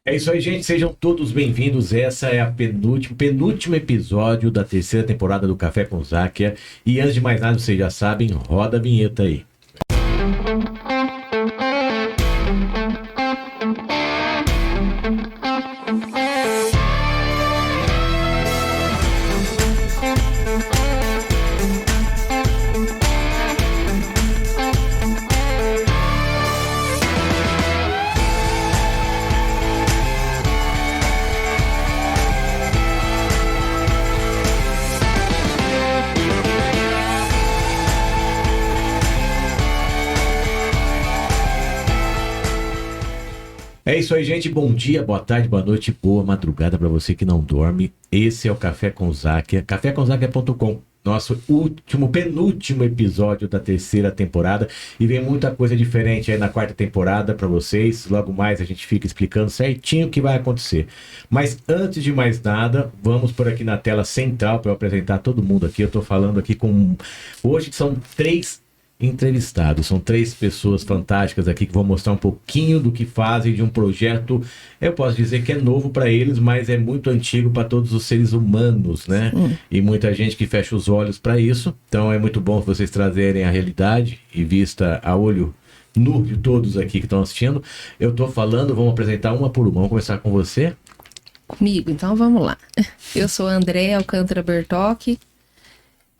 É isso aí, gente. Sejam todos bem-vindos. Essa é a penúltimo episódio da terceira temporada do Café com Záquia. E antes de mais nada, vocês já sabem, roda a vinheta aí. É isso aí, gente. Bom dia, boa tarde, boa noite, boa madrugada para você que não dorme. Esse é o Café com Záquia, cafécomzáquia.com. Nosso penúltimo episódio da terceira temporada. E vem muita coisa diferente aí na quarta temporada para vocês. Logo mais a gente fica explicando certinho o que vai acontecer. Mas antes de mais nada, vamos por aqui na tela central para eu apresentar todo mundo aqui. Eu tô falando aqui com... Hoje são 3 entrevistados, são 3 pessoas fantásticas aqui que vão mostrar um pouquinho do que fazem de um projeto, eu posso dizer que é novo para eles, mas é muito antigo para todos os seres humanos, né? E muita gente que fecha os olhos para isso, então é muito bom vocês trazerem a realidade e vista a olho nu de todos aqui que estão assistindo. Eu tô falando, vamos apresentar uma por uma, vamos começar com você? Comigo, então vamos lá. Eu sou a Andréa Alcântara Bertocchi,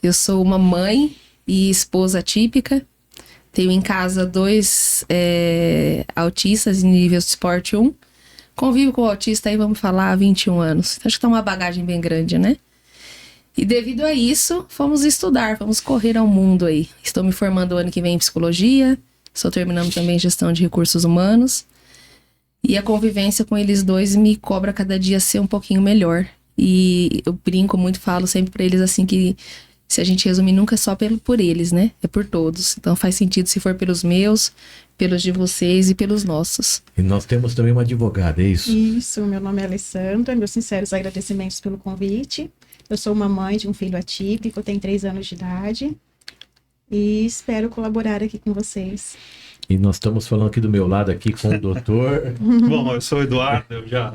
eu sou uma mãe e esposa típica. Tenho em casa 2 autistas em nível de Sport 1. Convivo com o autista aí, vamos falar, há 21 anos. Acho que tá uma bagagem bem grande, né? E devido a isso, fomos estudar, fomos correr ao mundo aí. Estou me formando ano que vem em psicologia, estou terminando também gestão de recursos humanos. E a convivência com eles dois me cobra cada dia ser um pouquinho melhor. E eu brinco muito, falo sempre pra eles assim que se a gente resumir, nunca é só por eles, né? É por todos. Então faz sentido se for pelos meus, pelos de vocês e pelos nossos. E nós temos também uma advogada, é isso? Isso, meu nome é Alessandra, meus sinceros agradecimentos pelo convite. Eu sou uma mãe de um filho atípico, tenho 3 anos de idade e espero colaborar aqui com vocês. E nós estamos falando aqui do meu lado aqui com o doutor... Bom, eu sou o Eduardo, eu já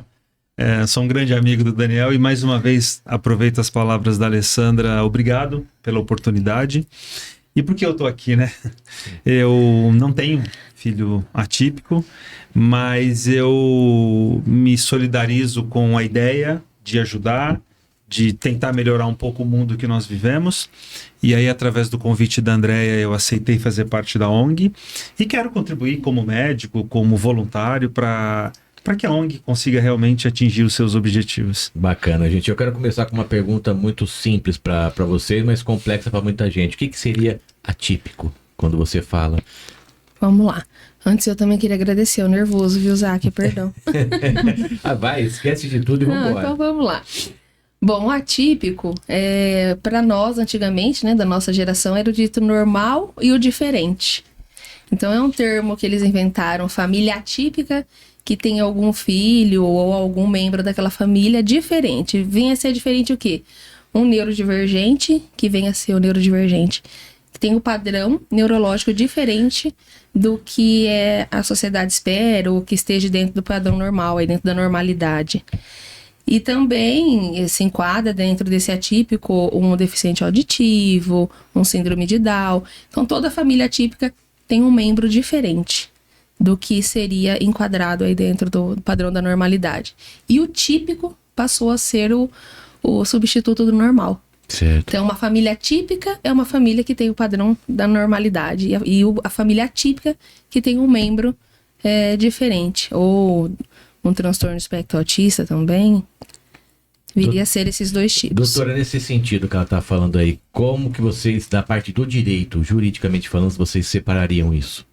sou um grande amigo do Daniel e mais uma vez aproveito as palavras da Alessandra, obrigado pela oportunidade. E por que eu tô aqui, né? Eu não tenho filho atípico, mas eu me solidarizo com a ideia de ajudar, de tentar melhorar um pouco o mundo que nós vivemos. E aí, através do convite da Andréa, eu aceitei fazer parte da ONG e quero contribuir como médico, como voluntário para que a ONG consiga realmente atingir os seus objetivos. Bacana, gente. Eu quero começar com uma pergunta muito simples para vocês, mas complexa para muita gente. O que seria atípico quando você fala? Vamos lá. Antes eu também queria agradecer, o nervoso, viu, Záquia? Perdão. Vai, esquece de tudo e vamos embora. Então vamos lá. Bom, o atípico, para nós antigamente, né, da nossa geração, era o dito normal e o diferente. Então é um termo que eles inventaram, família atípica, que tem algum filho ou algum membro daquela família diferente. Vem a ser diferente o quê? Um neurodivergente, que vem a ser o neurodivergente, que tem um padrão neurológico diferente do que a sociedade espera, ou que esteja dentro do padrão normal, aí dentro da normalidade. E também se enquadra dentro desse atípico um deficiente auditivo, um síndrome de Down. Então toda família atípica tem um membro diferente do que seria enquadrado aí dentro do padrão da normalidade. E o típico passou a ser o substituto do normal. Certo. Então, uma família típica é uma família que tem o padrão da normalidade. E a família atípica que tem um membro diferente. Ou um transtorno do espectro autista também. Viria a ser esses 2 tipos. Doutora, nesse sentido que ela está falando aí, como que vocês, da parte do direito, juridicamente falando, vocês separariam isso?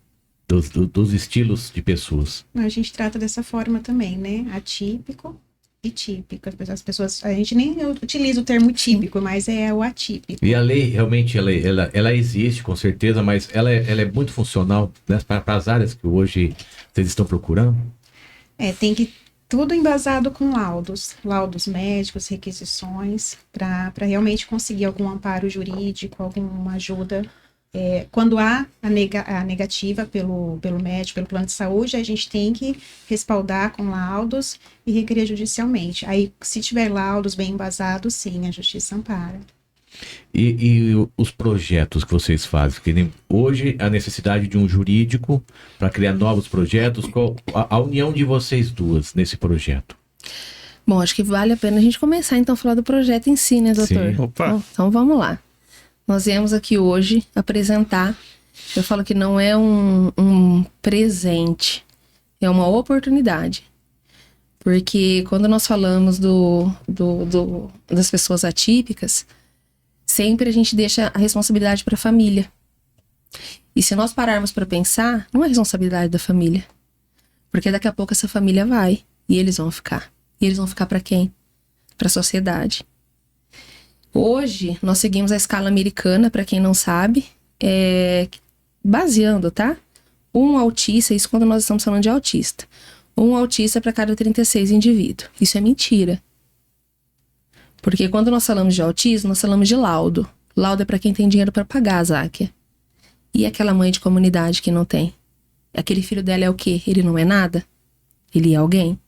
Dos estilos de pessoas. A gente trata dessa forma também, né? Atípico e típico. As pessoas, a gente nem utiliza o termo típico, mas é o atípico. E a lei, realmente, ela existe, com certeza, mas ela é muito funcional, né, para as áreas que hoje vocês estão procurando? Tem que tudo embasado com laudos médicos, requisições, para realmente conseguir algum amparo jurídico, alguma ajuda Quando há a negativa pelo médico, pelo plano de saúde, a gente tem que respaldar com laudos e requerer judicialmente. Aí, se tiver laudos bem embasados, sim, a justiça ampara. E os projetos que vocês fazem? Porque hoje a necessidade de um jurídico para criar novos projetos, qual a união de vocês duas nesse projeto? Bom, acho que vale a pena a gente começar então a falar do projeto em si, né, doutor? Sim. Opa! Então vamos lá. Nós viemos aqui hoje apresentar, eu falo que não é um presente, é uma oportunidade. Porque quando nós falamos das pessoas atípicas, sempre a gente deixa a responsabilidade para a família. E se nós pararmos para pensar, não é responsabilidade da família. Porque daqui a pouco essa família vai e eles vão ficar. E eles vão ficar para quem? Para a sociedade. Hoje, nós seguimos a escala americana, para quem não sabe, baseando, tá? Um autista, isso quando nós estamos falando de autista. Um autista para cada 36 indivíduos. Isso é mentira. Porque quando nós falamos de autismo, nós falamos de laudo. Laudo é para quem tem dinheiro para pagar, Záquia. E aquela mãe de comunidade que não tem? Aquele filho dela é o quê? Ele não é nada? Ele é alguém?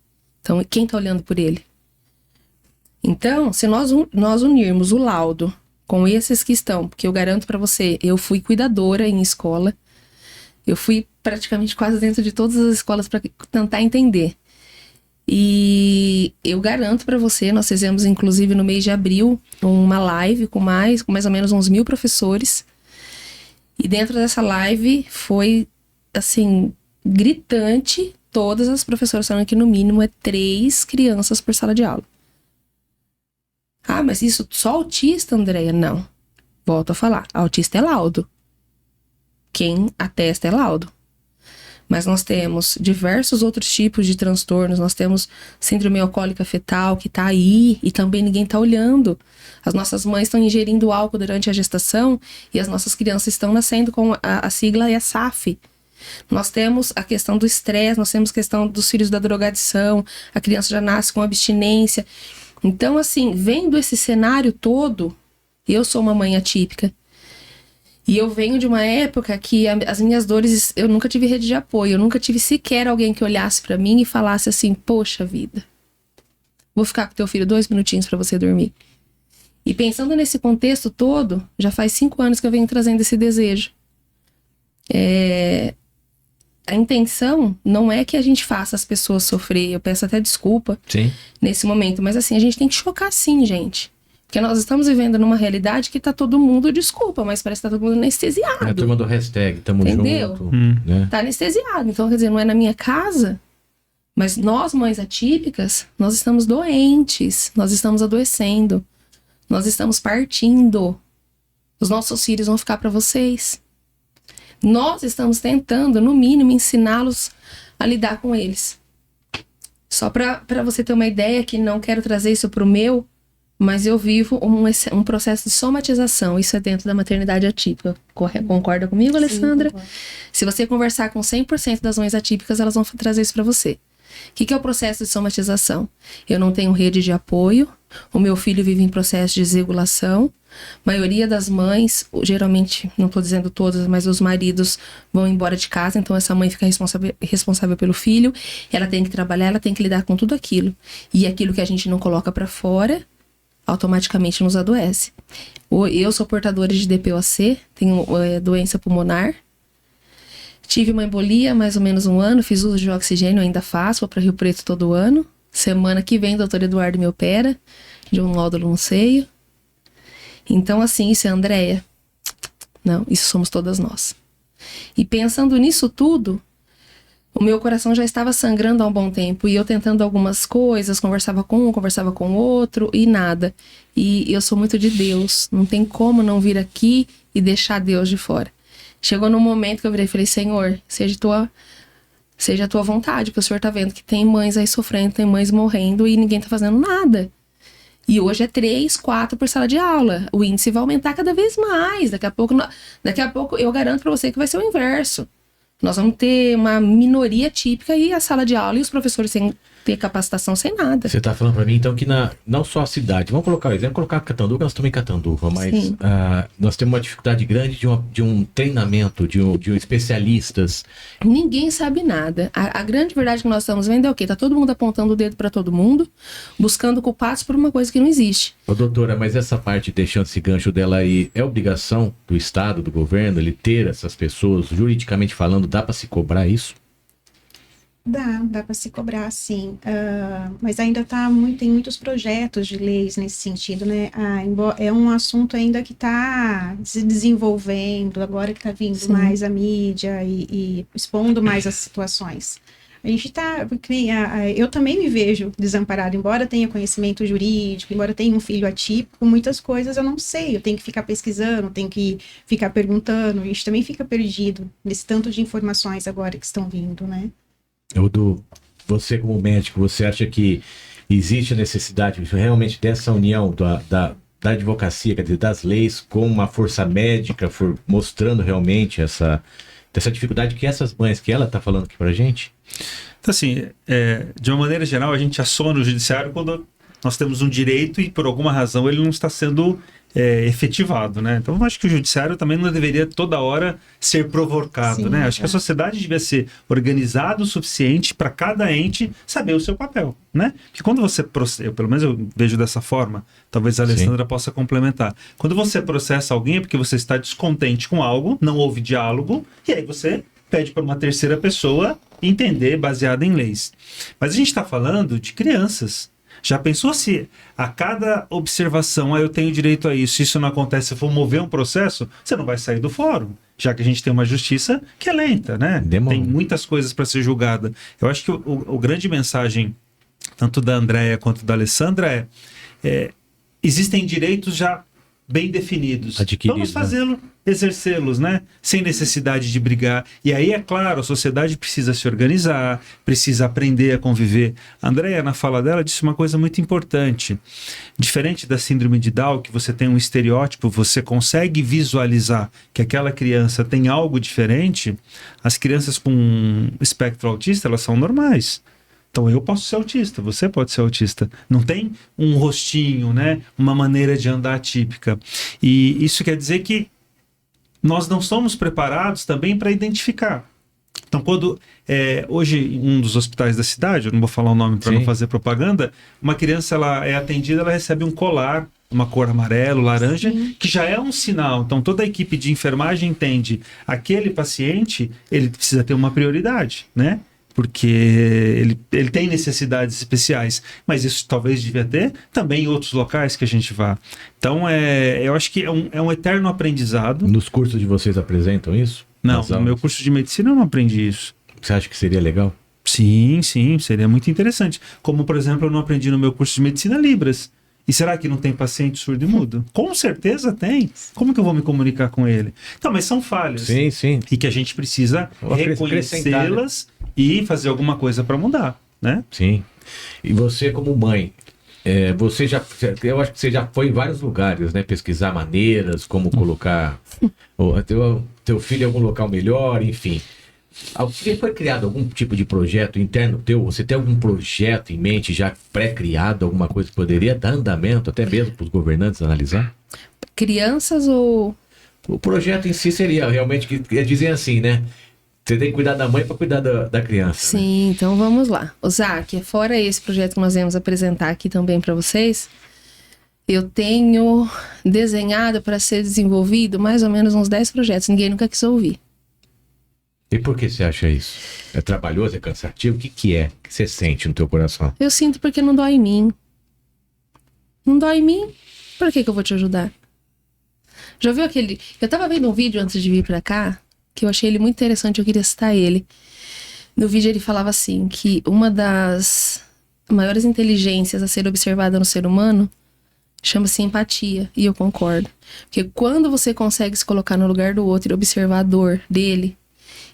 Então, quem está olhando por ele? Então, se nós unirmos o laudo com esses que estão, porque eu garanto para você, eu fui cuidadora em escola, eu fui praticamente quase dentro de todas as escolas para tentar entender. E eu garanto para você, nós fizemos inclusive no mês de abril uma live com mais ou menos uns 1000 professores. E dentro dessa live foi, assim, gritante, todas as professoras falando que no mínimo é 3 crianças por sala de aula. Ah, mas isso só autista, Andréia? Não. Volto a falar, autista é laudo. Quem atesta é laudo. Mas nós temos diversos outros tipos de transtornos. Nós temos síndrome alcoólica fetal, que tá aí e também ninguém tá olhando. As nossas mães estão ingerindo álcool durante a gestação e as nossas crianças estão nascendo com a sigla é SAF. Nós temos a questão do estresse, nós temos a questão dos filhos da drogadição, a criança já nasce com abstinência. Então, assim, vendo esse cenário todo, eu sou uma mãe atípica. E eu venho de uma época que as minhas dores, eu nunca tive rede de apoio, eu nunca tive sequer alguém que olhasse pra mim e falasse assim, poxa vida, vou ficar com teu filho 2 minutinhos pra você dormir. E pensando nesse contexto todo, já faz 5 anos que eu venho trazendo esse desejo. A intenção não é que a gente faça as pessoas sofrer, eu peço até desculpa nesse momento, mas assim, a gente tem que chocar sim, gente. Porque nós estamos vivendo numa realidade que tá todo mundo, desculpa, mas parece que tá todo mundo anestesiado. É a turma do hashtag, tamo Entendeu? junto. Né? Tá anestesiado. Então, quer dizer, não é na minha casa, mas nós, mães atípicas, nós estamos doentes, nós estamos adoecendo, nós estamos partindo. Os nossos filhos vão ficar para vocês. Nós estamos tentando, no mínimo, ensiná-los a lidar com eles. Só para você ter uma ideia, que não quero trazer isso pro meu, mas eu vivo um processo de somatização. Isso é dentro da maternidade atípica. Concorda comigo, Alessandra? Sim, se você conversar com 100% das mães atípicas, elas vão trazer isso para você. O que é o processo de somatização? Eu não tenho rede de apoio, o meu filho vive em processo de desregulação. A maioria das mães, geralmente, não estou dizendo todas, mas os maridos vão embora de casa, então essa mãe fica responsável pelo filho, ela tem que trabalhar, ela tem que lidar com tudo aquilo. E aquilo que a gente não coloca para fora, automaticamente nos adoece. Eu sou portadora de DPOC, tenho doença pulmonar. Tive uma embolia há mais ou menos 1 ano, fiz uso de oxigênio, ainda faço, vou para Rio Preto todo ano. Semana que vem, o doutor Eduardo me opera de um nódulo no seio. Então, assim, isso é Andréia? Não, isso somos todas nós. E pensando nisso tudo, o meu coração já estava sangrando há um bom tempo. E eu tentando algumas coisas, conversava com um, conversava com o outro e nada. E eu sou muito de Deus. Não tem como não vir aqui e deixar Deus de fora. Chegou num momento que eu virei e falei, Senhor, seja a tua vontade. Porque o Senhor tá vendo que tem mães aí sofrendo, tem mães morrendo e ninguém tá fazendo nada. E hoje é 3, 4 por sala de aula. O índice vai aumentar cada vez mais. Daqui a pouco eu garanto pra você que vai ser o inverso. Nós vamos ter uma minoria típica e a sala de aula e os professores sem ter capacitação sem nada. Você está falando para mim, então, que não só a cidade, vamos colocar o exemplo, colocar Catanduva, nós estamos em Catanduva, mas nós temos uma dificuldade grande de um treinamento, de especialistas. Ninguém sabe nada. A grande verdade que nós estamos vendo é o quê? Tá todo mundo apontando o dedo para todo mundo, buscando culpados por uma coisa que não existe. Ô, doutora, mas essa parte, deixando esse gancho dela aí, é obrigação do Estado, do governo, ele ter essas pessoas, juridicamente falando, dá para se cobrar isso? Dá para se cobrar, sim. Mas ainda tem muitos projetos de leis nesse sentido, né? É um assunto ainda que está se desenvolvendo, agora que está vindo mais a mídia e expondo mais as situações. A gente eu também me vejo desamparada, embora tenha conhecimento jurídico, embora tenha um filho atípico, muitas coisas eu não sei, eu tenho que ficar pesquisando, tenho que ficar perguntando, a gente também fica perdido nesse tanto de informações agora que estão vindo, né? Você como médico, você acha que existe a necessidade realmente dessa união da advocacia, quer dizer, das leis com uma força médica, mostrando realmente essa dificuldade que essas mães, que ela está falando aqui pra gente? Então, assim, de uma maneira geral, a gente aciona o judiciário quando nós temos um direito e por alguma razão ele não está sendo efetivado, né? Então, eu acho que o judiciário também não deveria toda hora ser provocado, Sim, né? Acho que a sociedade devia ser organizada o suficiente para cada ente saber o seu papel, né? Porque quando você processa, pelo menos eu vejo dessa forma, talvez a Alessandra possa complementar. Quando você processa alguém é porque você está descontente com algo, não houve diálogo, e aí você pede para uma terceira pessoa entender baseado em leis. Mas a gente está falando de crianças. Já pensou se a cada observação, eu tenho direito a isso, se isso não acontece, se for mover um processo, você não vai sair do fórum, já que a gente tem uma justiça que é lenta, né? Demora. Tem muitas coisas para ser julgada. Eu acho que o grande mensagem, tanto da Andréia quanto da Alessandra, existem direitos já bem definidos. Adquiridos, vamos fazê-lo, exercê-los, né? Sem necessidade de brigar. E aí, é claro, a sociedade precisa se organizar, precisa aprender a conviver. A Andréia, na fala dela, disse uma coisa muito importante. Diferente da síndrome de Down, que você tem um estereótipo, você consegue visualizar que aquela criança tem algo diferente, as crianças com espectro autista, elas são normais. Então eu posso ser autista, você pode ser autista. Não tem um rostinho, né? Uma maneira de andar típica. E isso quer dizer que nós não somos preparados também para identificar. Então quando hoje em um dos hospitais da cidade, eu não vou falar o nome para não fazer propaganda, uma criança ela é atendida, ela recebe um colar, uma cor amarelo, laranja, que já é um sinal. Então toda a equipe de enfermagem entende, aquele paciente, ele precisa ter uma prioridade, né? Porque ele tem necessidades especiais, mas isso talvez devia ter também em outros locais que a gente vá. Então, eu acho que é um eterno aprendizado. Nos cursos de vocês apresentam isso? Não, no meu curso de medicina eu não aprendi isso. Você acha que seria legal? Sim, seria muito interessante. Como, por exemplo, eu não aprendi no meu curso de medicina Libras. E será que não tem paciente surdo e mudo? Com certeza tem. Como que eu vou me comunicar com ele? Então, mas são falhas. Sim. E que a gente precisa reconhecê-las, né? E fazer alguma coisa para mudar, né? Sim. E você como mãe, eu acho que você já foi em vários lugares, né? Pesquisar maneiras, como colocar teu filho em algum local melhor, enfim. Foi criado algum tipo de projeto interno teu? Você tem algum projeto em mente já pré-criado, alguma coisa que poderia dar andamento, até mesmo para os governantes analisar? Crianças ou... O projeto em si seria realmente, que dizem assim, né? Você tem que cuidar da mãe para cuidar da criança. Sim, né? Então vamos lá. O Zac, fora esse projeto que nós vamos apresentar aqui também para vocês, eu tenho desenhado para ser desenvolvido mais ou menos uns 10 projetos. Ninguém nunca quis ouvir. E por que você acha isso? É trabalhoso, é cansativo? O que é que você sente no teu coração? Eu sinto porque não dói em mim. Não dói em mim? Por que eu vou te ajudar? Já viu aquele... Eu tava vendo um vídeo antes de vir pra cá, que eu achei ele muito interessante, eu queria citar ele. No vídeo ele falava assim, que uma das maiores inteligências a ser observada no ser humano chama-se empatia, e eu concordo. Porque quando você consegue se colocar no lugar do outro e observar a dor dele,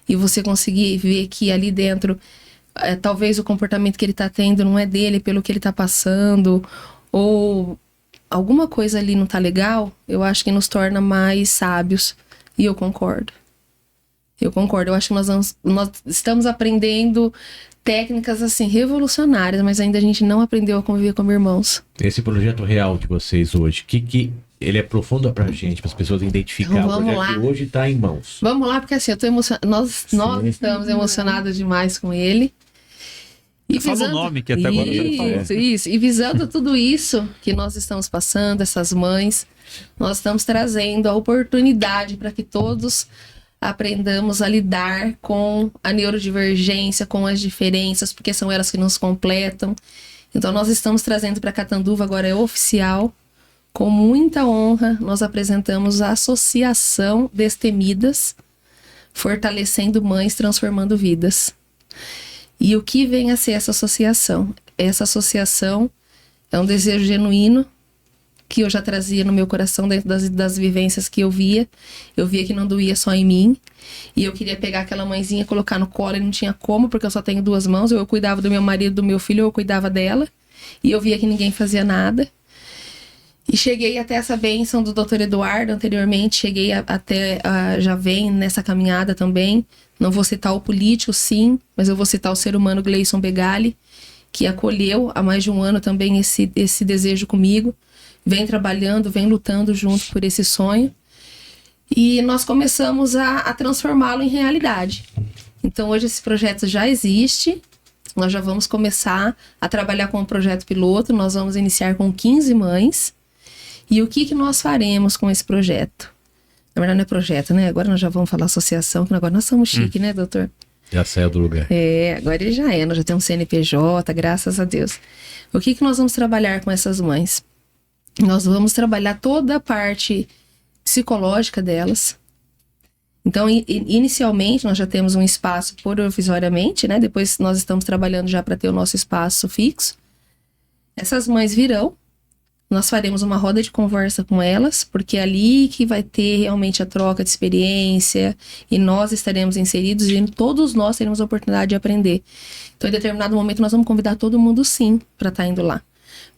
e você conseguir ver que ali dentro, talvez o comportamento que ele tá tendo não é dele, pelo que ele tá passando, ou alguma coisa ali não tá legal, eu acho que nos torna mais sábios. E eu concordo. Eu acho que nós estamos aprendendo técnicas assim revolucionárias, mas ainda a gente não aprendeu a conviver como irmãos. Esse projeto real de vocês hoje, que ele é profundo pra gente, para as pessoas identificar. Então, o vamos projeto lá. que hoje está em mãos. Vamos lá, porque assim, eu tô nós estamos emocionados demais com ele. E Fala o nome, que até agora você falou. Isso. E visando tudo isso que nós estamos passando, essas mães, nós estamos trazendo a oportunidade para que todos aprendamos a lidar com a neurodivergência, com as diferenças, porque são elas que nos completam. Então, nós estamos trazendo para Catanduva, agora é oficial, com muita honra, nós apresentamos a Associação Destemidas, fortalecendo mães, transformando vidas. E o que vem a ser essa associação? Essa associação é um desejo genuíno que eu já trazia no meu coração dentro das vivências que eu via. Eu via que não doía só em mim. E eu queria pegar aquela mãezinha, colocar no colo e não tinha como, porque eu só tenho 2 mãos. Eu cuidava do meu marido, do meu filho, eu cuidava dela. E eu via que ninguém fazia nada. E cheguei até essa bênção do Dr. Eduardo anteriormente, cheguei até, já vem nessa caminhada também. Não vou citar o político, sim, mas eu vou citar o ser humano Gleison Begali, que acolheu há mais de 1 ano também esse desejo comigo. Vem trabalhando, vem lutando junto por esse sonho. E nós começamos a transformá-lo em realidade. Então hoje esse projeto já existe. Nós já vamos começar a trabalhar com o projeto piloto. Nós vamos iniciar com 15 mães. E o que nós faremos com esse projeto? Na verdade não é projeto, né? Agora nós já vamos falar associação, que agora nós somos chique, né, doutor? Já saiu do lugar. Agora ele já nós já temos CNPJ, graças a Deus. O que nós vamos trabalhar com essas mães? Nós vamos trabalhar toda a parte psicológica delas. Então, inicialmente, nós já temos um espaço provisoriamente, né? Depois nós estamos trabalhando já para ter o nosso espaço fixo. Essas mães virão. Nós faremos uma roda de conversa com elas, porque é ali que vai ter realmente a troca de experiência e nós estaremos inseridos e todos nós teremos a oportunidade de aprender. Então, em determinado momento, nós vamos convidar todo mundo, sim, para estar indo lá.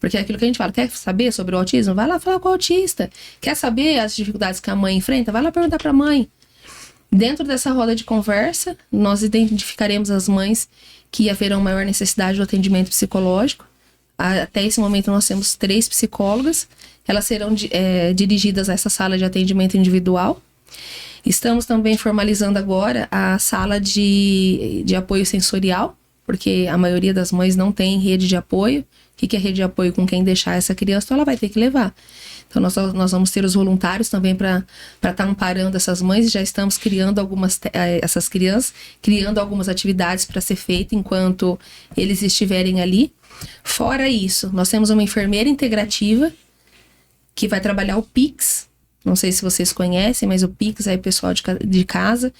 Porque é aquilo que a gente fala, quer saber sobre o autismo? Vai lá falar com o autista. Quer saber as dificuldades que a mãe enfrenta? Vai lá perguntar para a mãe. Dentro dessa roda de conversa, nós identificaremos as mães que haverão maior necessidade do atendimento psicológico. Até esse momento nós temos 3 psicólogas, elas serão dirigidas a essa sala de atendimento individual. Estamos também formalizando agora a sala de apoio sensorial, porque a maioria das mães não tem rede de apoio. O que é rede de apoio? Com quem deixar essa criança, então ela vai ter que levar. Então nós vamos ter os voluntários também para estar amparando essas mães, e já estamos criando essas crianças, criando algumas atividades para ser feita enquanto eles estiverem ali. Fora isso, nós temos uma enfermeira integrativa que vai trabalhar o PICS. Não sei se vocês conhecem, mas o PICS é o pessoal de casa.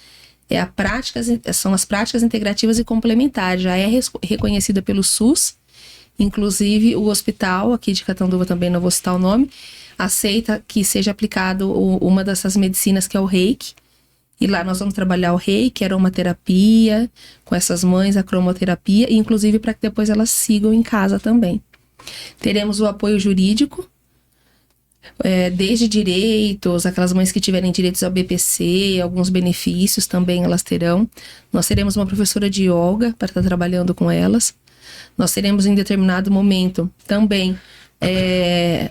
São as práticas integrativas e complementares. Já é reconhecida pelo SUS. Inclusive, o hospital aqui de Catanduva, também não vou citar o nome, aceita que seja aplicado uma dessas medicinas, que é o reiki. E lá nós vamos trabalhar o reiki, a aromaterapia, com essas mães, a cromoterapia, inclusive para que depois elas sigam em casa também. Teremos o apoio jurídico, desde direitos, aquelas mães que tiverem direitos ao BPC, alguns benefícios também elas terão. Nós teremos uma professora de yoga para estar trabalhando com elas. Nós teremos em determinado momento também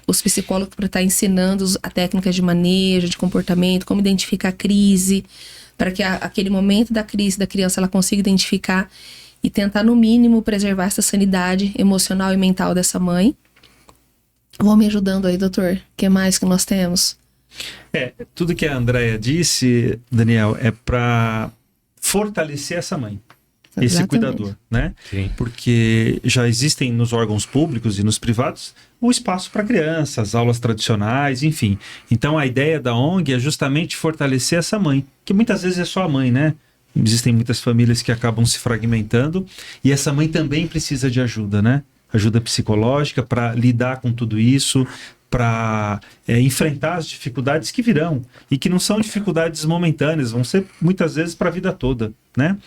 os psicólogos para estar ensinando a técnicas de manejo, de comportamento, como identificar a crise, para que aquele momento da crise da criança ela consiga identificar e tentar no mínimo preservar essa sanidade emocional e mental dessa mãe. Vão me ajudando aí, doutor. O que mais que nós temos? Tudo que a Andréia disse, Daniel, é para fortalecer essa mãe. Esse Exatamente. Cuidador, né? Sim. Porque já existem nos órgãos públicos e nos privados o espaço para crianças, aulas tradicionais, enfim. Então a ideia da ONG é justamente fortalecer essa mãe, que muitas vezes é só a mãe, né? Existem muitas famílias que acabam se fragmentando e essa mãe também precisa de ajuda, né? Ajuda psicológica para lidar com tudo isso, para enfrentar as dificuldades que virão e que não são dificuldades momentâneas, vão ser muitas vezes para a vida toda, né?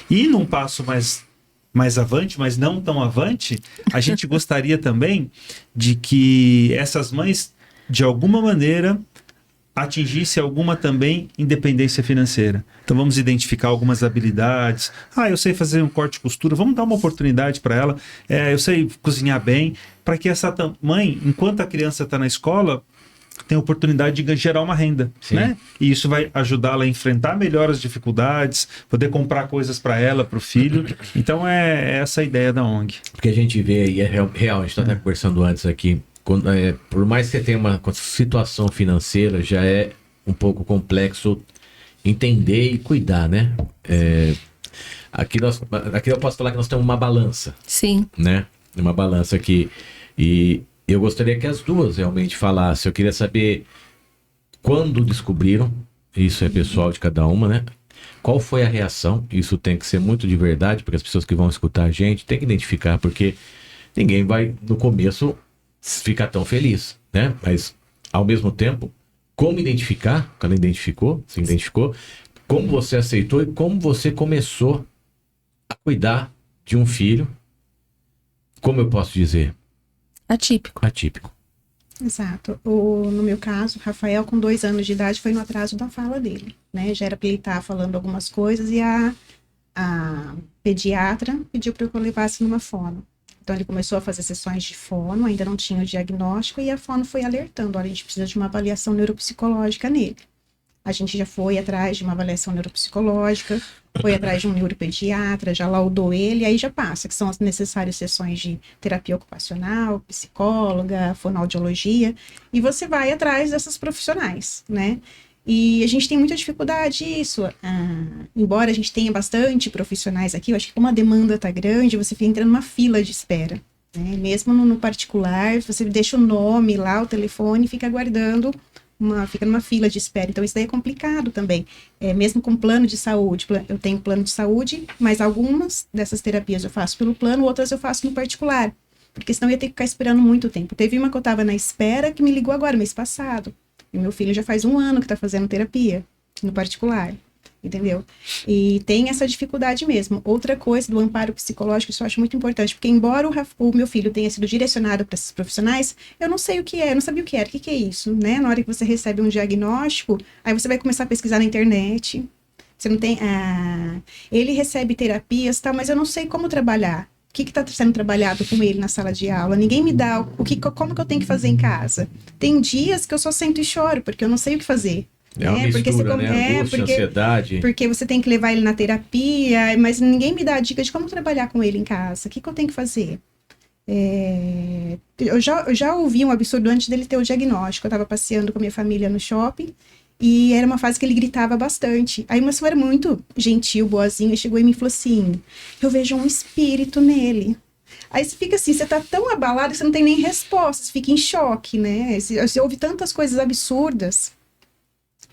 E num passo mais avante, mas não tão avante, a gente gostaria também de que essas mães, de alguma maneira, atingisse alguma também independência financeira. Então vamos identificar algumas habilidades. Eu sei fazer um corte e costura, vamos dar uma oportunidade para ela. Eu sei cozinhar bem, para que essa mãe, enquanto a criança está na escola, tenha a oportunidade de gerar uma renda, né? E isso vai ajudá-la a enfrentar melhor as dificuldades, poder comprar coisas para ela, para o filho. Então é essa a ideia da ONG. Porque a gente vê, e é real, a gente está conversando antes aqui, por mais que você tenha uma situação financeira, já é um pouco complexo entender e cuidar, né? Aqui eu posso falar que nós temos uma balança. Sim. Né? Uma balança aqui. E eu gostaria que as duas realmente falassem. Eu queria saber quando descobriram, isso é pessoal de cada uma, né? Qual foi a reação? Isso tem que ser muito de verdade, porque as pessoas que vão escutar a gente tem que identificar, porque ninguém vai, no começo, ficar tão feliz, né? Mas, ao mesmo tempo, como identificar, quando se identificou, como você aceitou e como você começou a cuidar de um filho, como eu posso dizer? Atípico. Exato. No meu caso, Rafael, com 2 anos de idade, foi no atraso da fala dele, né? Já era para ele estar falando algumas coisas e a pediatra pediu para que eu levasse numa fono. Então, ele começou a fazer sessões de fono, ainda não tinha o diagnóstico, e a fono foi alertando: olha, a gente precisa de uma avaliação neuropsicológica nele. A gente já foi atrás de uma avaliação neuropsicológica, foi atrás de um neuropediatra, já laudou ele, aí já passa, que são as necessárias sessões de terapia ocupacional, psicóloga, fonoaudiologia, e você vai atrás dessas profissionais, né? E a gente tem muita dificuldade nisso. Embora a gente tenha bastante profissionais aqui, eu acho que como a demanda está grande, você fica entrando numa fila de espera, né? Mesmo no particular, você deixa o nome lá, o telefone, e fica aguardando, fica numa fila de espera. Então isso daí é complicado também. Mesmo com plano de saúde, eu tenho plano de saúde, mas algumas dessas terapias eu faço pelo plano, outras eu faço no particular, porque senão eu ia ter que ficar esperando muito tempo. Teve uma que eu estava na espera, que me ligou agora, mês passado. E meu filho já faz 1 ano que está fazendo terapia no particular, entendeu? E tem essa dificuldade mesmo. Outra coisa do amparo psicológico, isso eu acho muito importante, porque embora o meu filho tenha sido direcionado para esses profissionais, eu não sei o que é, eu não sabia o que era, o que é isso, né? Na hora que você recebe um diagnóstico, aí você vai começar a pesquisar na internet, você não tem... ele recebe terapias, tá, mas eu não sei como trabalhar. O que está sendo trabalhado com ele na sala de aula? Ninguém me dá como que eu tenho que fazer em casa. Tem dias que eu só sento e choro, porque eu não sei o que fazer. É uma mistura, né? Angústia, ansiedade. Porque você tem que levar ele na terapia, mas ninguém me dá a dica de como trabalhar com ele em casa. O que eu tenho que fazer? Eu já ouvi um absurdo antes dele ter o diagnóstico. Eu estava passeando com a minha família no shopping, e era uma fase que ele gritava bastante. Aí uma senhora muito gentil, boazinha, chegou e me falou assim: eu vejo um espírito nele. Aí você fica assim, você tá tão abalado que você não tem nem resposta, você fica em choque, né? Você ouve tantas coisas absurdas.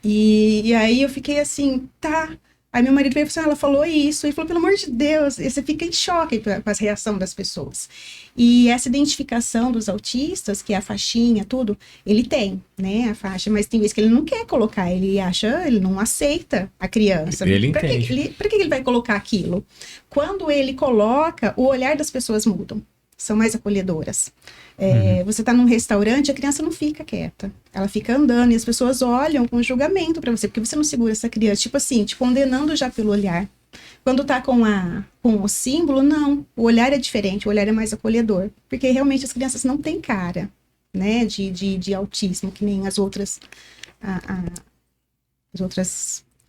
E aí eu fiquei assim, tá. Aí meu marido veio e falou: ela falou isso. E falou: pelo amor de Deus. E você fica em choque com a reação das pessoas. E essa identificação dos autistas, que é a faixinha, tudo, ele tem, né, a faixa, mas tem vezes que ele não quer colocar, ele não aceita a criança. Ele entende. Por que ele vai colocar aquilo? Quando ele coloca, o olhar das pessoas mudam, são mais acolhedoras. Você está num restaurante, a criança não fica quieta, ela fica andando, e as pessoas olham com julgamento para você, porque você não segura essa criança, tipo assim, te condenando já pelo olhar. Quando tá com o símbolo, não, o olhar é diferente, o olhar é mais acolhedor, porque realmente as crianças não têm cara, né, de autismo, que nem as outras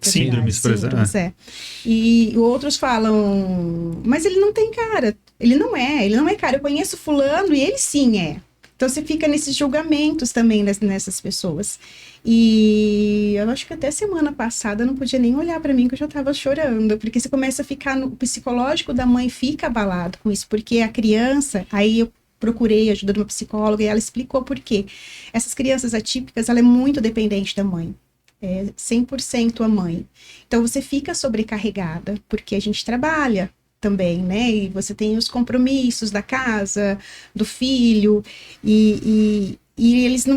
síndromes, por exemplo. E outros falam, mas ele não tem cara, ele não é cara, eu conheço fulano e ele sim é. Então você fica nesses julgamentos também nessas pessoas. E eu acho que até semana passada eu não podia nem olhar para mim, que eu já estava chorando, porque você começa a ficar o psicológico da mãe fica abalado com isso, porque a criança, aí eu procurei ajuda de uma psicóloga e ela explicou por quê. Essas crianças atípicas, ela é muito dependente da mãe. 100% a mãe. Então você fica sobrecarregada, porque a gente trabalha também, né? E você tem os compromissos da casa, do filho, e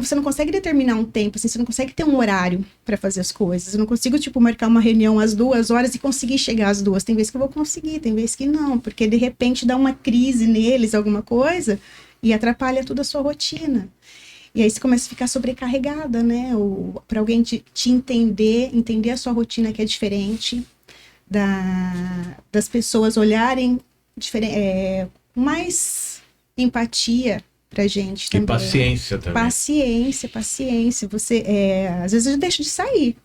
você não consegue determinar um tempo, assim, você não consegue ter um horário para fazer as coisas. Eu não consigo, marcar uma reunião às 2 horas e conseguir chegar às 2. Tem vezes que eu vou conseguir, tem vezes que não, porque de repente dá uma crise neles, alguma coisa, e atrapalha toda a sua rotina. E aí você começa a ficar sobrecarregada, né? Para alguém te entender a sua rotina que é diferente, das pessoas olharem com mais empatia pra gente E também. paciência também. Paciência. Você, às vezes, deixa de sair,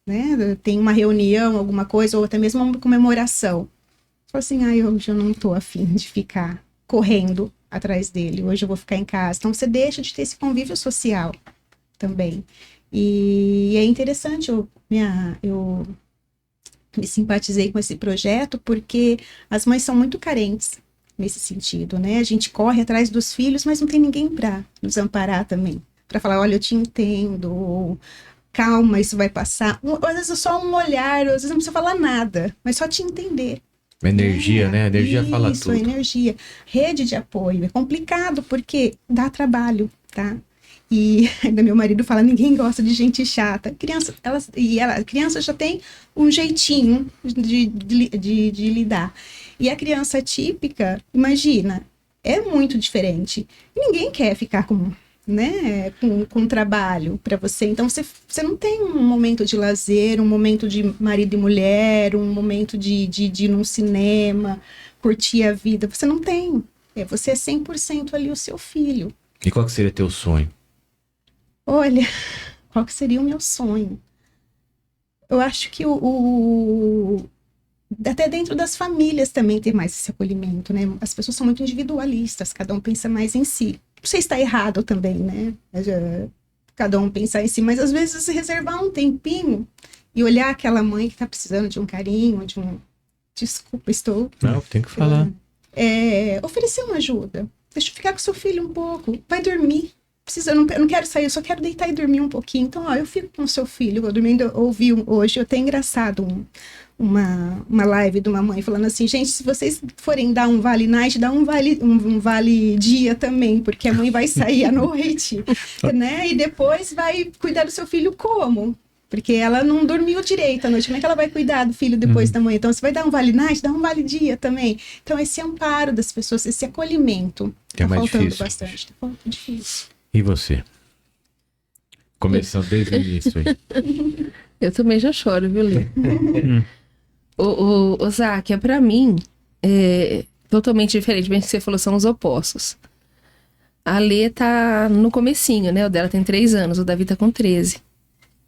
né? Tem uma reunião, alguma coisa, ou até mesmo uma comemoração. Você fala assim, hoje eu não tô afim de ficar correndo atrás dele, hoje eu vou ficar em casa. Então, você deixa de ter esse convívio social também. E é interessante, eu me simpatizei com esse projeto porque as mães são muito carentes nesse sentido, né? A gente corre atrás dos filhos, mas não tem ninguém para nos amparar também. Para falar, olha, eu te entendo, ou, calma, isso vai passar. Às vezes é só um olhar, às vezes não precisa falar nada, mas só te entender. A energia, né? A energia fala Isso, tudo. a energia. Rede de apoio. É complicado porque dá trabalho, tá? E ainda meu marido fala, ninguém gosta de gente chata. A criança já tem um jeitinho de lidar. E a criança típica, imagina, é muito diferente. E ninguém quer ficar com trabalho para você. Então, você não tem um momento de lazer, um momento de marido e mulher, um momento de ir num cinema, curtir a vida. Você não tem. Você é 100% ali o seu filho. E qual que seria teu sonho? Olha, qual que seria o meu sonho? Eu acho que até dentro das famílias também ter mais esse acolhimento, né? As pessoas são muito individualistas, cada um pensa mais em si. Não sei se está errado também, né? Cada um pensar em si, mas às vezes reservar um tempinho e olhar aquela mãe que está precisando de um carinho, Desculpa, estou... Não, tem que falar. Oferecer uma ajuda. Deixa eu ficar com seu filho um pouco. Vai dormir. Eu não quero sair, eu só quero deitar e dormir um pouquinho. Então, eu fico com o seu filho. Eu dormindo, ouvi hoje, até engraçado, uma live de uma mãe falando assim, gente, se vocês forem dar um vale night, dá um vale dia também, porque a mãe vai sair à noite, né? E depois vai cuidar do seu filho como? Porque ela não dormiu direito à noite. Como é que ela vai cuidar do filho depois da manhã? Então, você vai dar um vale night, dá um vale dia também. Então, esse amparo das pessoas, esse acolhimento, Que é tá mais faltando difícil. bastante. Tá faltando difícil. E você? Começando desde o início aí. Eu também já choro, viu, Lê? O Záquia, pra mim, é totalmente diferente. Bem que você falou, são os opostos. A Lê tá no comecinho, né? O dela tem 3 anos, o Davi tá com 13.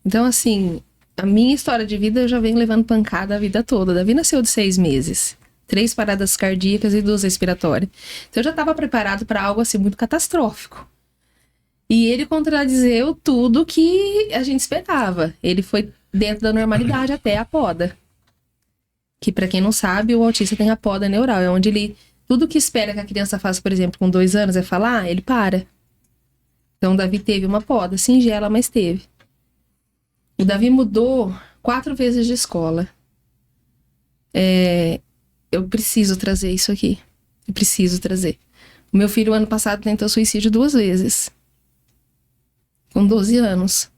Então, assim, a minha história de vida eu já venho levando pancada a vida toda. O Davi nasceu de 6 meses. 3 paradas cardíacas e 2 respiratórias. Então, eu já estava preparado para algo, assim, muito catastrófico. E ele contradizeu tudo que a gente esperava. Ele foi dentro da normalidade até a poda. Que, para quem não sabe, o autista tem a poda neural. É onde ele... Tudo que espera que a criança faça, por exemplo, com 2 anos, é falar, ele para. Então, o Davi teve uma poda, singela, mas teve. O Davi mudou 4 vezes de escola. Eu preciso trazer isso aqui. Eu preciso trazer. O meu filho, ano passado, tentou suicídio 2 vezes. Com 12 anos.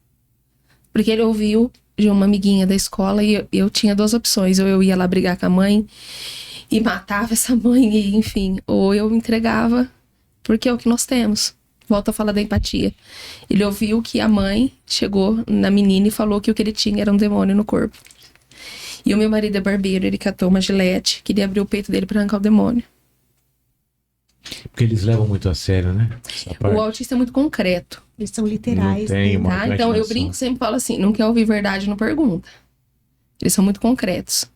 Porque ele ouviu de uma amiguinha da escola e eu tinha 2 opções. Ou eu ia lá brigar com a mãe e matava essa mãe, e, enfim. Ou eu entregava, porque é o que nós temos. Volto a falar da empatia. Ele ouviu que a mãe chegou na menina e falou que o que ele tinha era um demônio no corpo. E o meu marido é barbeiro, ele catou uma gilete, queria abrir o peito dele para arrancar o demônio. Porque eles levam muito a sério, né? O autista é muito concreto. Eles são literais, Não tem né? uma Tá? Então eu imaginação. brinco, sempre falo assim, não quer ouvir verdade, não pergunta. Eles são muito concretos.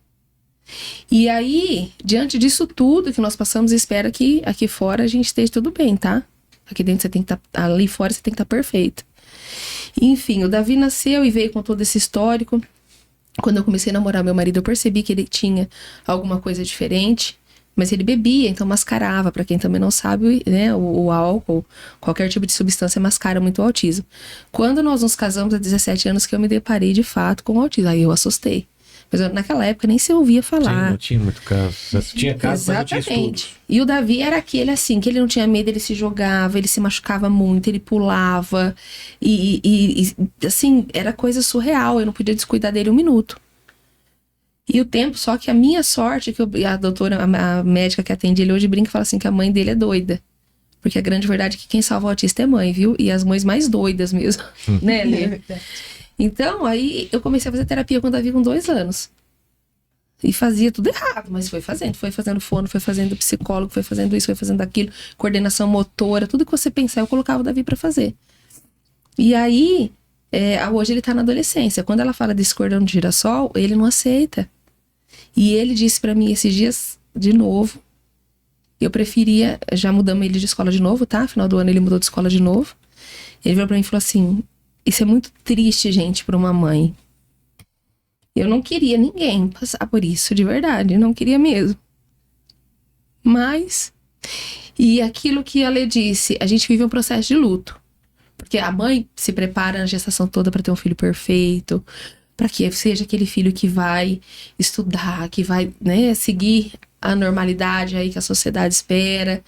E aí, diante disso tudo que nós passamos, espera que aqui fora a gente esteja tudo bem, tá? Aqui dentro você tem que estar, ali fora você tem que estar perfeito. Enfim, o Davi nasceu e veio com todo esse histórico. Quando eu comecei a namorar meu marido, eu percebi que ele tinha alguma coisa diferente. Mas ele bebia, então mascarava. Pra quem também não sabe, né, o álcool, qualquer tipo de substância mascara muito o autismo. Quando nós nos casamos há 17 anos que eu me deparei de fato com o autismo, aí eu assustei. Mas naquela época nem se ouvia falar. Sim, não tinha muito caso. Tinha caso, mas não tinha estudos. E o Davi era aquele assim, que ele não tinha medo, ele se jogava, ele se machucava muito, ele pulava. E assim, era coisa surreal, eu não podia descuidar dele um minuto. E o tempo, só que a minha sorte, que a doutora, a médica que atende ele hoje brinca e fala assim que a mãe dele é doida. Porque a grande verdade é que quem salva o autista é mãe, viu? E as mães mais doidas mesmo, né, Lê? É verdade. Então, aí eu comecei a fazer terapia quando eu Davi com 2 anos. E fazia tudo errado, mas foi fazendo fono, foi fazendo psicólogo, foi fazendo isso, foi fazendo aquilo, coordenação motora, tudo que você pensar, eu colocava o Davi pra fazer. E aí, hoje ele tá na adolescência. Quando ela fala desse cordão de girassol, ele não aceita. E ele disse pra mim esses dias, de novo, eu preferia, já mudamos ele de escola de novo, tá? Final do ano ele mudou de escola de novo. Ele veio pra mim e falou assim, isso é muito triste, gente, pra uma mãe. Eu não queria ninguém passar por isso, de verdade. Eu não queria mesmo. Mas, e aquilo que a Lê disse, a gente vive um processo de luto. Porque a mãe se prepara na gestação toda para ter um filho perfeito, para que seja aquele filho que vai estudar, que vai, né, seguir a normalidade aí que a sociedade espera.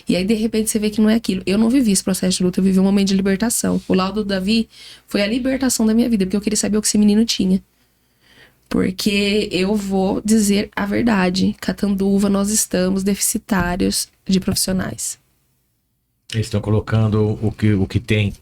E aí, de repente, você vê que não é aquilo. Eu não vivi esse processo de luto, eu vivi um momento de libertação. O laudo do Davi foi a libertação da minha vida, porque eu queria saber o que esse menino tinha. Porque eu vou dizer a verdade. Catanduva, nós estamos deficitários de profissionais. Eles estão colocando o que tem.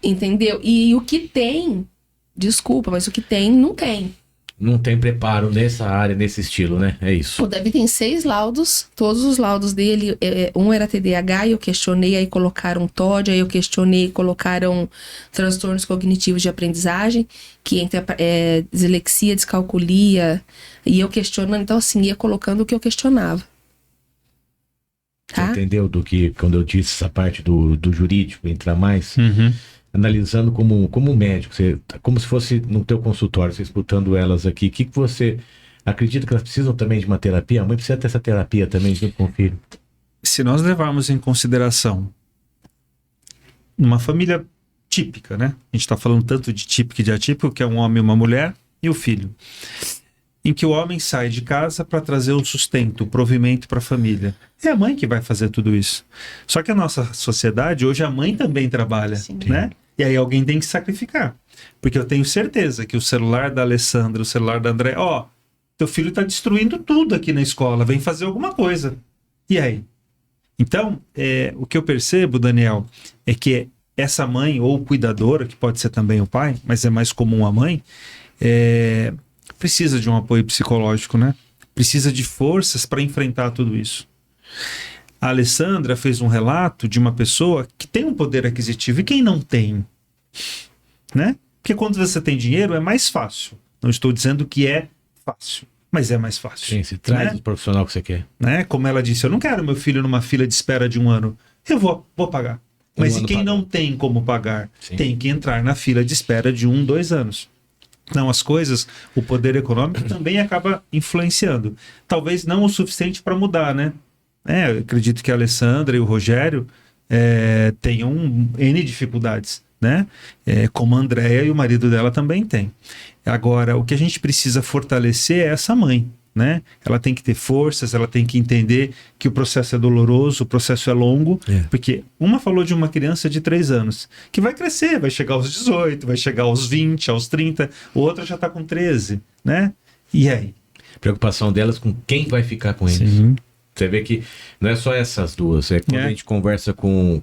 Entendeu? E o que tem, desculpa, mas o que tem, não tem. Não tem preparo nessa área, nesse estilo, né? É isso. O Davi tem 6 laudos, todos os laudos dele, um era TDAH, e eu questionei, aí colocaram TOD, aí eu questionei, colocaram transtornos cognitivos de aprendizagem, que entra dislexia, descalculia, e eu questionando, então assim, ia colocando o que eu questionava. Você Tá? entendeu do que, quando eu disse essa parte do jurídico, entrar mais? Analisando como médico, como se fosse no teu consultório, você escutando elas aqui, o que você acredita que elas precisam também de uma terapia? A mãe precisa ter essa terapia também junto com o filho? Se nós levarmos em consideração uma família típica, né? A gente está falando tanto de típico e de atípico, que é um homem e uma mulher e o filho. Em que o homem sai de casa para trazer o sustento, o provimento para a família. É a mãe que vai fazer tudo isso. Só que a nossa sociedade, hoje a mãe também trabalha, Sim. né? E aí alguém tem que sacrificar. Porque eu tenho certeza que o celular da Alessandra, o celular da André, teu filho tá destruindo tudo aqui na escola, vem fazer alguma coisa. E aí? Então, o que eu percebo, Daniel, é que essa mãe, ou cuidadora, que pode ser também o pai, mas é mais comum a mãe, precisa de um apoio psicológico, né? Precisa de forças para enfrentar tudo isso. A Alessandra fez um relato de uma pessoa que tem um poder aquisitivo e quem não tem, né? Porque quando você tem dinheiro é mais fácil. Não estou dizendo que é fácil, mas é mais fácil. Sim, se traz né? o profissional que você quer. Né? Como ela disse, eu não quero meu filho numa fila de espera de 1 ano. Eu vou pagar. Mas e quem não tem como pagar? Sim. Tem que entrar na fila de espera de 1, 2 anos. Então as coisas, o poder econômico também acaba influenciando. Talvez não o suficiente para mudar, né? Eu acredito que a Alessandra e o Rogério tenham N dificuldades, né? Como a Andréia e o marido dela também têm. Agora, o que a gente precisa fortalecer é essa mãe, né? Ela tem que ter forças, ela tem que entender que o processo é doloroso, o processo é longo, porque uma falou de uma criança de 3 anos, que vai crescer, vai chegar aos 18, vai chegar aos 20, aos 30, o outro já está com 13, né? E aí? Preocupação delas com quem vai ficar com eles. Sim. Você vê que não é só essas duas, quando a gente conversa com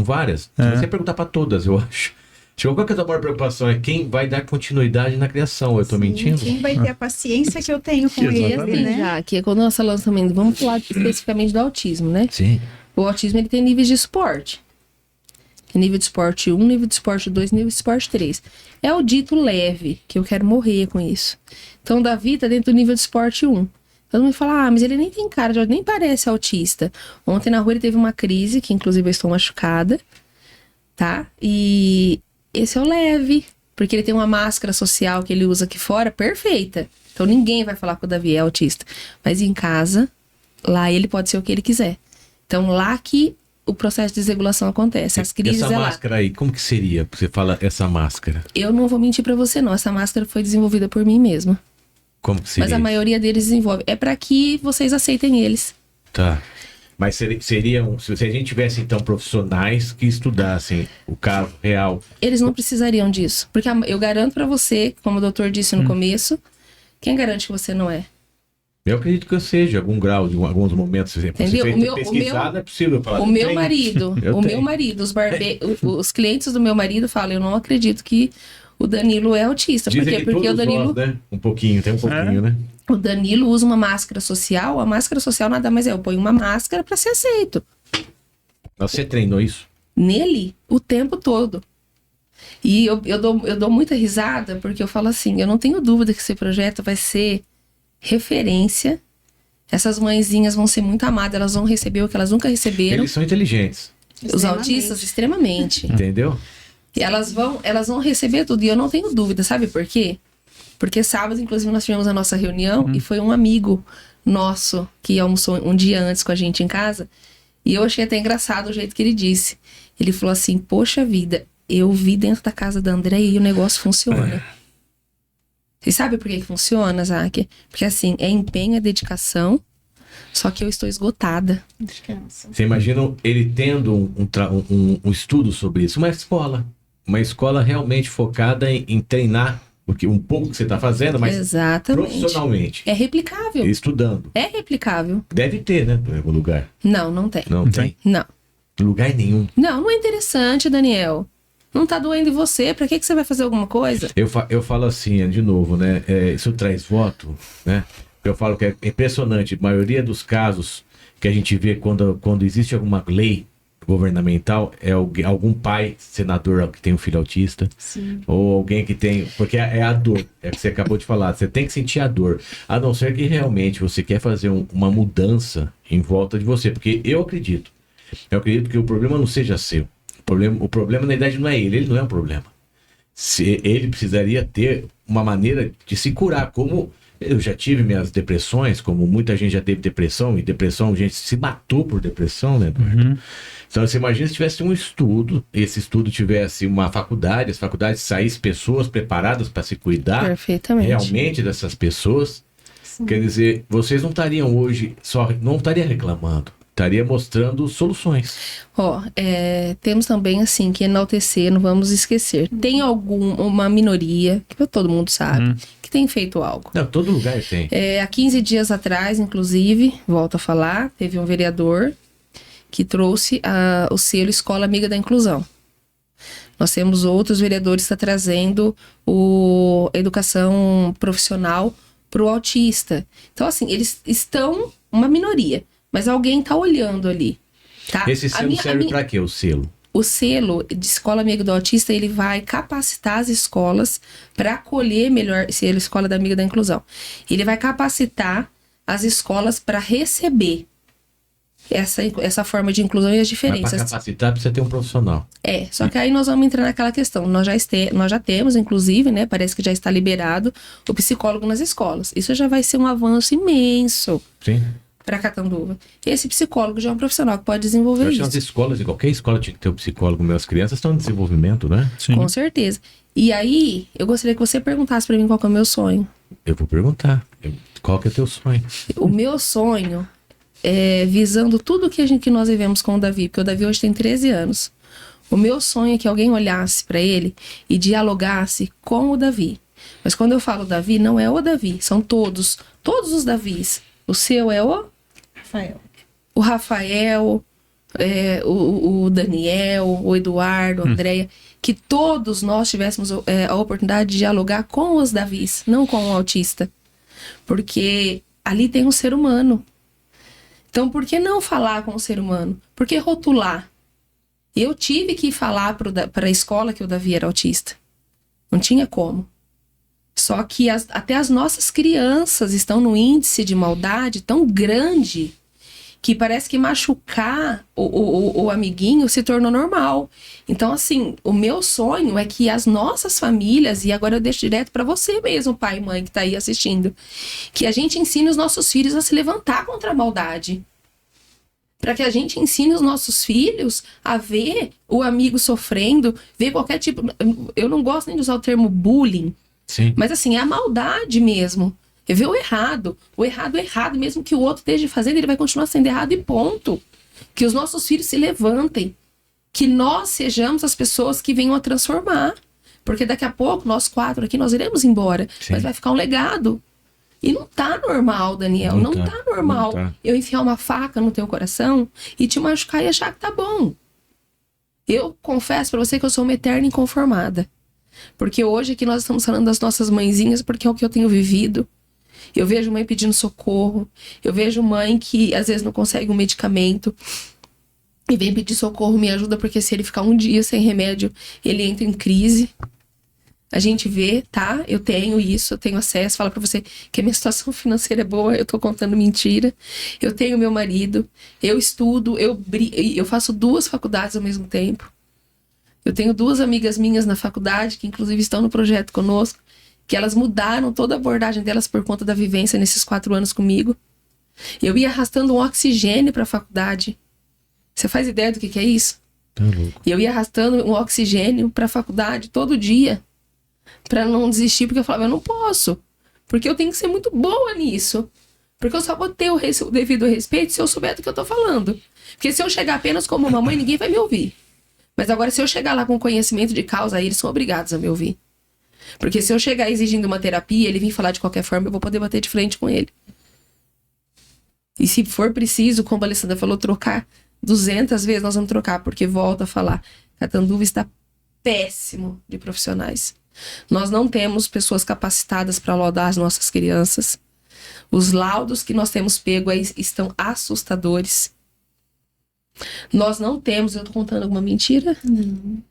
várias, você perguntar para todas, eu acho. Qual que é a tua maior preocupação? É quem vai dar continuidade na criação. Eu tô mentindo? Quem vai ter a paciência que eu tenho com ele, né? Já, que é quando nós falamos também, vamos falar especificamente do autismo, né? Sim. O autismo, ele tem níveis de suporte. Nível de suporte 1, nível de suporte 2, nível de suporte 3. É o dito leve, que eu quero morrer com isso. Então, o Davi tá dentro do nível de suporte 1. Todo mundo fala, mas ele nem tem cara, nem parece autista. Ontem na rua ele teve uma crise, que inclusive eu estou machucada, tá? E esse é o leve, porque ele tem uma máscara social que ele usa aqui fora, perfeita. Então ninguém vai falar que o Davi é autista. Mas em casa, lá ele pode ser o que ele quiser. Então lá que o processo de desregulação acontece. As crises essa máscara aí, como que seria? Você fala essa máscara. Eu não vou mentir pra você não, essa máscara foi desenvolvida por mim mesma. Como que seria? Mas a maioria deles desenvolve. É pra que vocês aceitem eles. Tá. Mas se a gente tivesse, então, profissionais que estudassem o caso real... Eles não precisariam disso. Porque eu garanto pra você, como o doutor disse no começo, quem garante que você não é? Eu acredito que eu seja algum grau, de alguns momentos. Se Entendeu? você pesquisar, não é possível falar. O meu marido, Eu tenho. os clientes do meu marido falam, eu não acredito que o Danilo é autista. Por Dizem quê? que Porque o todos Danilo, nós, né? Um pouquinho, tem um pouquinho, né? o Danilo usa uma máscara social. A máscara social nada mais é, eu ponho uma máscara para ser aceito. Você treinou isso? Nele, o tempo todo. E eu dou muita risada, porque eu falo assim, eu não tenho dúvida que esse projeto vai ser referência. Essas mãezinhas vão ser muito amadas, elas vão receber o que elas nunca receberam. Eles são inteligentes, Os autistas, extremamente. entendeu? E elas vão receber tudo. E eu não tenho dúvida, sabe por quê? Porque sábado, inclusive, nós tivemos a nossa reunião e foi um amigo nosso que almoçou um dia antes com a gente em casa. E eu achei até engraçado o jeito que ele disse. Ele falou assim, poxa vida, eu vi dentro da casa da Andréia e o negócio funciona. Você sabe por que funciona, Zaque? Porque assim, é empenho, é dedicação, só que eu estou esgotada. Descansa. Você imagina ele tendo um estudo sobre isso, uma escola realmente focada em treinar, porque um pouco que você está fazendo, mas Exatamente. profissionalmente, É replicável. estudando. É replicável. Deve ter, né? Em algum lugar. Não tem. Não tem. Não. Lugar nenhum. Não é interessante, Daniel. Não tá doendo em você, pra que você vai fazer alguma coisa? Eu falo assim, de novo, né? Isso traz voto, né? Eu falo que é impressionante. A maioria dos casos que a gente vê quando existe alguma lei governamental é algum pai, senador que tem um filho autista, Sim. ou alguém que tem... Porque é a dor, é o que você acabou de falar. Você tem que sentir a dor. A não ser que realmente você quer fazer uma mudança em volta de você. Porque eu acredito que o problema não seja seu. O problema, na verdade, não é ele não é um problema. Ele precisaria ter uma maneira de se curar, como eu já tive minhas depressões, como muita gente já teve depressão, e depressão, gente se matou por depressão, né, Eduardo? Então, você imagina se tivesse um estudo, esse estudo tivesse uma faculdade, as faculdades saíssem pessoas preparadas para se cuidar Perfeitamente. realmente dessas pessoas. Sim. Quer dizer, vocês não estariam hoje, não estariam reclamando, estaria mostrando soluções. Temos também, assim, que enaltecer, não vamos esquecer. Tem uma minoria, que todo mundo sabe, que tem feito algo. Não, todo lugar tem. Há 15 dias atrás, inclusive, volto a falar, teve um vereador que trouxe o selo Escola Amiga da Inclusão. Nós temos outros vereadores que estão trazendo a educação profissional para o autista. Então, assim, eles estão uma minoria, mas alguém está olhando ali. Tá? Esse selo serve para quê, o selo? O selo de Escola Amiga do Autista, ele vai capacitar as escolas para acolher melhor, selo Escola da Amiga da Inclusão. Ele vai capacitar as escolas para receber essa forma de inclusão e as Mas diferenças. para capacitar precisa ter um profissional. Só que aí nós vamos entrar naquela questão. Nós já temos, inclusive, né? Parece que já está liberado o psicólogo nas escolas. Isso já vai ser um avanço imenso Sim. para Catanduva. Esse psicólogo já é um profissional que pode desenvolver Eu acho que isso. nas escolas, em qualquer escola tinha que ter um psicólogo. Meus crianças estão em desenvolvimento, né? Sim. Com certeza. E aí, eu gostaria que você perguntasse para mim qual que é o meu sonho. Eu vou perguntar. Qual que é o teu sonho? O meu sonho é visando tudo que nós vivemos com o Davi, porque o Davi hoje tem 13 anos. O meu sonho é que alguém olhasse para ele e dialogasse com o Davi. Mas quando eu falo Davi, não é o Davi, são todos os Davis. O seu é o Rafael, o Daniel, o Eduardo, a Andréia, que todos nós tivéssemos a oportunidade de dialogar com os Davis, não com o autista. Porque ali tem um ser humano. Então, por que não falar com o ser humano? Por que rotular? Eu tive que falar para a escola que o Davi era autista. Não tinha como. Só que até as nossas crianças estão no índice de maldade tão grande que parece que machucar o amiguinho se tornou normal. Então, assim, o meu sonho é que as nossas famílias, e agora eu deixo direto para você mesmo, pai e mãe que tá aí assistindo, que a gente ensine os nossos filhos a se levantar contra a maldade. Para que a gente ensine os nossos filhos a ver o amigo sofrendo, ver qualquer tipo... Eu não gosto nem de usar o termo bullying, Sim. mas assim, é a maldade mesmo. É ver o errado. O errado é errado, mesmo que o outro esteja fazendo, ele vai continuar sendo errado e ponto. Que os nossos filhos se levantem. Que nós sejamos as pessoas que venham a transformar. Porque daqui a pouco, nós 4 aqui, nós iremos embora. Sim. Mas vai ficar um legado. E não tá normal, Daniel. Não tá normal não tá. eu enfiar uma faca no teu coração e te machucar e achar que tá bom. Eu confesso pra você que eu sou uma eterna inconformada. Porque hoje aqui nós estamos falando das nossas mãezinhas, porque é o que eu tenho vivido. Eu vejo mãe pedindo socorro. Eu vejo mãe que às vezes não consegue um medicamento e vem pedir socorro, me ajuda, porque se ele ficar um dia sem remédio, ele entra em crise. A gente vê, tá? Eu tenho isso, eu tenho acesso. Falo pra você que a minha situação financeira é boa, eu tô contando mentira. Eu tenho meu marido, eu estudo, eu faço 2 faculdades ao mesmo tempo. Eu tenho 2 amigas minhas na faculdade, que inclusive estão no projeto conosco, que elas mudaram toda a abordagem delas por conta da vivência nesses 4 anos comigo. Eu ia arrastando um oxigênio pra faculdade. Você faz ideia do que é isso? Tá louco. E eu ia arrastando um oxigênio pra faculdade todo dia, pra não desistir, porque eu falava, eu não posso, porque eu tenho que ser muito boa nisso, porque eu só vou ter o devido respeito se eu souber do que eu tô falando. Porque se eu chegar apenas como uma mãe, ninguém vai me ouvir. Mas agora, se eu chegar lá com conhecimento de causa, aí eles são obrigados a me ouvir. Porque se eu chegar exigindo uma terapia, ele vir falar de qualquer forma, eu vou poder bater de frente com ele. E se for preciso, como a Alessandra falou, trocar 200 vezes, nós vamos trocar, porque volta a falar, Catanduva está péssimo de profissionais. Nós não temos pessoas capacitadas para laudar as nossas crianças. Os laudos que nós temos pego aí estão assustadores. Nós não temos, eu tô contando alguma mentira? Não.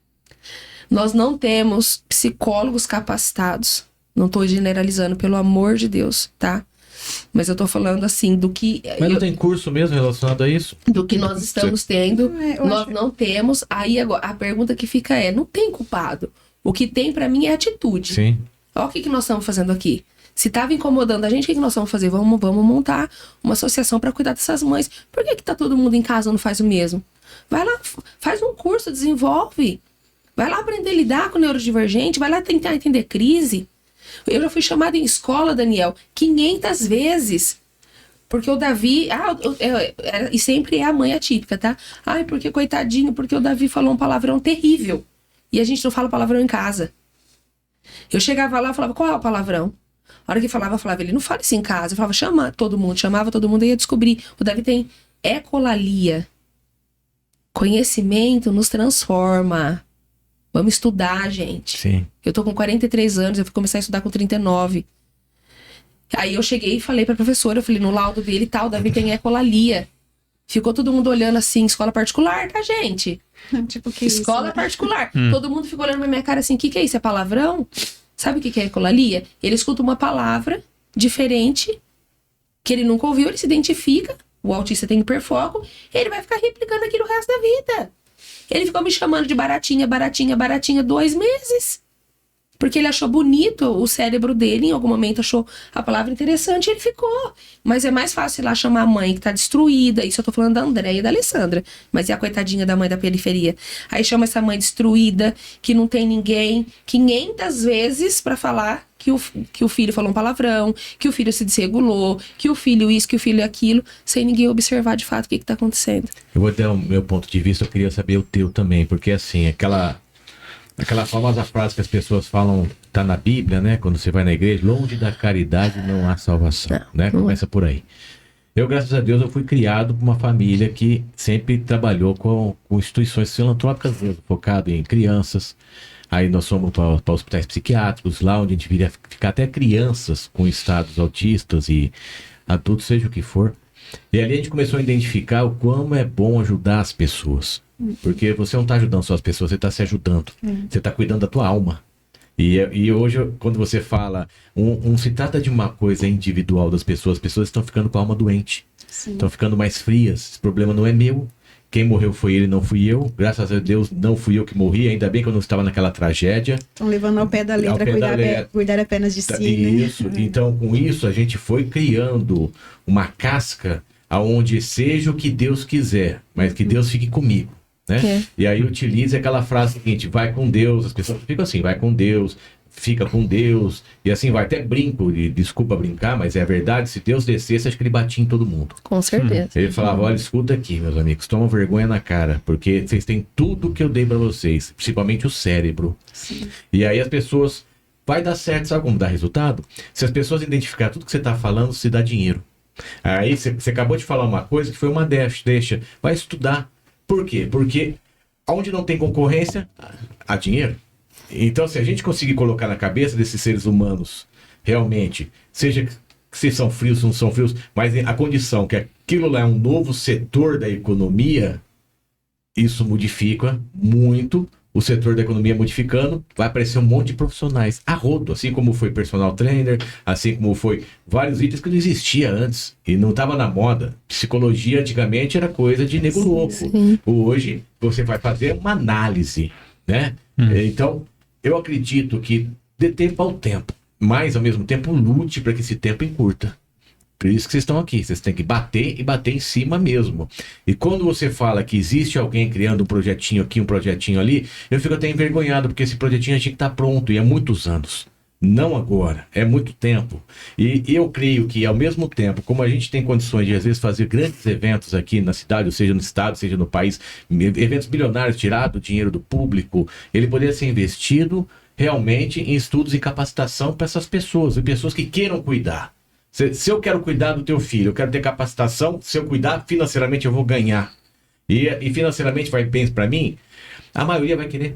Nós não temos psicólogos capacitados. Não tô generalizando, pelo amor de Deus, tá? Mas eu tô falando assim, do que... Mas não tem curso mesmo relacionado a isso? Do que nós estamos tendo, Eu nós acho- não temos. Aí agora, a pergunta que fica é, não tem culpado. O que tem pra mim é atitude. Sim. Olha o que nós estamos fazendo aqui. Se tava incomodando a gente, o que nós vamos fazer? Vamos montar uma associação para cuidar dessas mães. Por que tá todo mundo em casa e não faz o mesmo? Vai lá, faz um curso, desenvolve. Vai lá aprender a lidar com o neurodivergente, vai lá tentar entender crise. Eu já fui chamada em escola, Daniel, 500 vezes. Porque o Davi... e sempre é a mãe atípica, tá? Ai, porque coitadinho, porque o Davi falou um palavrão terrível. E a gente não fala palavrão em casa. Eu chegava lá e falava, qual é o palavrão? A hora que falava, eu falava, ele não fala isso em casa. Eu falava, chama todo mundo. Chamava todo mundo e ia descobrir. O Davi tem ecolalia. Conhecimento nos transforma. Vamos estudar, gente. Sim. Eu tô com 43 anos, eu fui começar a estudar com 39. Aí eu cheguei e falei pra professora, eu falei, no laudo dele e tal, o Davi tem ecolalia. Ficou todo mundo olhando assim, escola particular, tá, gente? Tipo, que Escola isso, né? particular. Todo mundo ficou olhando na minha cara assim, o que é isso? É palavrão? Sabe o que é ecolalia? Ele escuta uma palavra diferente, que ele nunca ouviu, ele se identifica, o autista tem hiperfoco, ele vai ficar replicando aquilo o resto da vida. Ele ficou me chamando de baratinha, baratinha, baratinha 2 meses. Porque ele achou bonito, o cérebro dele, em algum momento achou a palavra interessante e ele ficou. Mas é mais fácil ir lá chamar a mãe que tá destruída. Isso eu tô falando da Andréia e da Alessandra. Mas é a coitadinha da mãe da periferia. Aí chama essa mãe destruída, que não tem ninguém, 500 vezes pra falar que o filho falou um palavrão, que o filho se desregulou, que o filho isso, que o filho aquilo, sem ninguém observar de fato o que tá acontecendo. Eu vou dar o meu ponto de vista, eu queria saber o teu também, porque assim, aquela famosa frase que as pessoas falam, tá na Bíblia, né? Quando você vai na igreja, longe da caridade não há salvação, né? Começa por aí. Eu, graças a Deus, eu fui criado por uma família que sempre trabalhou com instituições filantrópicas, focado em crianças. Aí nós fomos para hospitais psiquiátricos, lá onde a gente viria ficar até crianças com estados autistas e adultos, seja o que for. E ali a gente começou a identificar o quão é bom ajudar as pessoas. Porque você não está ajudando só as pessoas, você está se ajudando. Você está cuidando da tua alma. E hoje, quando você fala, se trata de uma coisa individual das pessoas, as pessoas estão ficando com a alma doente. Estão ficando mais frias. Esse problema não é meu. Quem morreu foi ele, não fui eu. Graças a Deus, não fui eu que morri. Ainda bem que eu não estava naquela tragédia. Estão levando ao pé da letra, Ao pé da letra. cuidar apenas de si, Isso. né? Então, com isso, a gente foi criando uma casca aonde seja o que Deus quiser, mas que Deus fique comigo, né? É. E aí utiliza aquela frase seguinte, vai com Deus. As pessoas ficam assim, vai com Deus, fica com Deus. E assim vai, até brinco, desculpa brincar, mas é a verdade. Se Deus descesse, acho que ele batia em todo mundo. Com certeza. Ele falava, olha, escuta aqui, meus amigos, toma vergonha na cara, porque vocês têm tudo que eu dei pra vocês, principalmente o cérebro. Sim. E aí as pessoas vai dar certo. Sabe como dá resultado? Se as pessoas identificarem tudo que você está falando, se dá dinheiro. Aí você acabou de falar uma coisa que foi uma deixa. Vai estudar. Por quê? Porque onde não tem concorrência, há dinheiro. Então, se a gente conseguir colocar na cabeça desses seres humanos, realmente, seja que se são frios, se não são frios, mas a condição que aquilo lá é um novo setor da economia, isso modifica muito o setor da economia. Modificando, vai aparecer um monte de profissionais a rodo, assim como foi personal trainer, assim como foi vários itens que não existia antes e não estava na moda. Psicologia antigamente era coisa de nego louco. Hoje você vai fazer uma análise, né? Então, eu acredito que dê tempo ao tempo, mas ao mesmo tempo lute para que esse tempo encurta. Por isso que vocês estão aqui, vocês têm que bater e bater em cima mesmo. E quando você fala que existe alguém criando um projetinho aqui, um projetinho ali, eu fico até envergonhado, porque esse projetinho tinha que estar pronto, e há muitos anos. Não agora, é muito tempo. E eu creio que, ao mesmo tempo, como a gente tem condições de, às vezes, fazer grandes eventos aqui na cidade, ou seja no estado, seja no país, eventos bilionários, tirado o dinheiro do público, ele poderia ser investido realmente em estudos e capacitação para essas pessoas, e pessoas que queiram cuidar. Se eu quero cuidar do teu filho, eu quero ter capacitação, se eu cuidar, financeiramente eu vou ganhar. E financeiramente vai bem para mim, a maioria vai querer.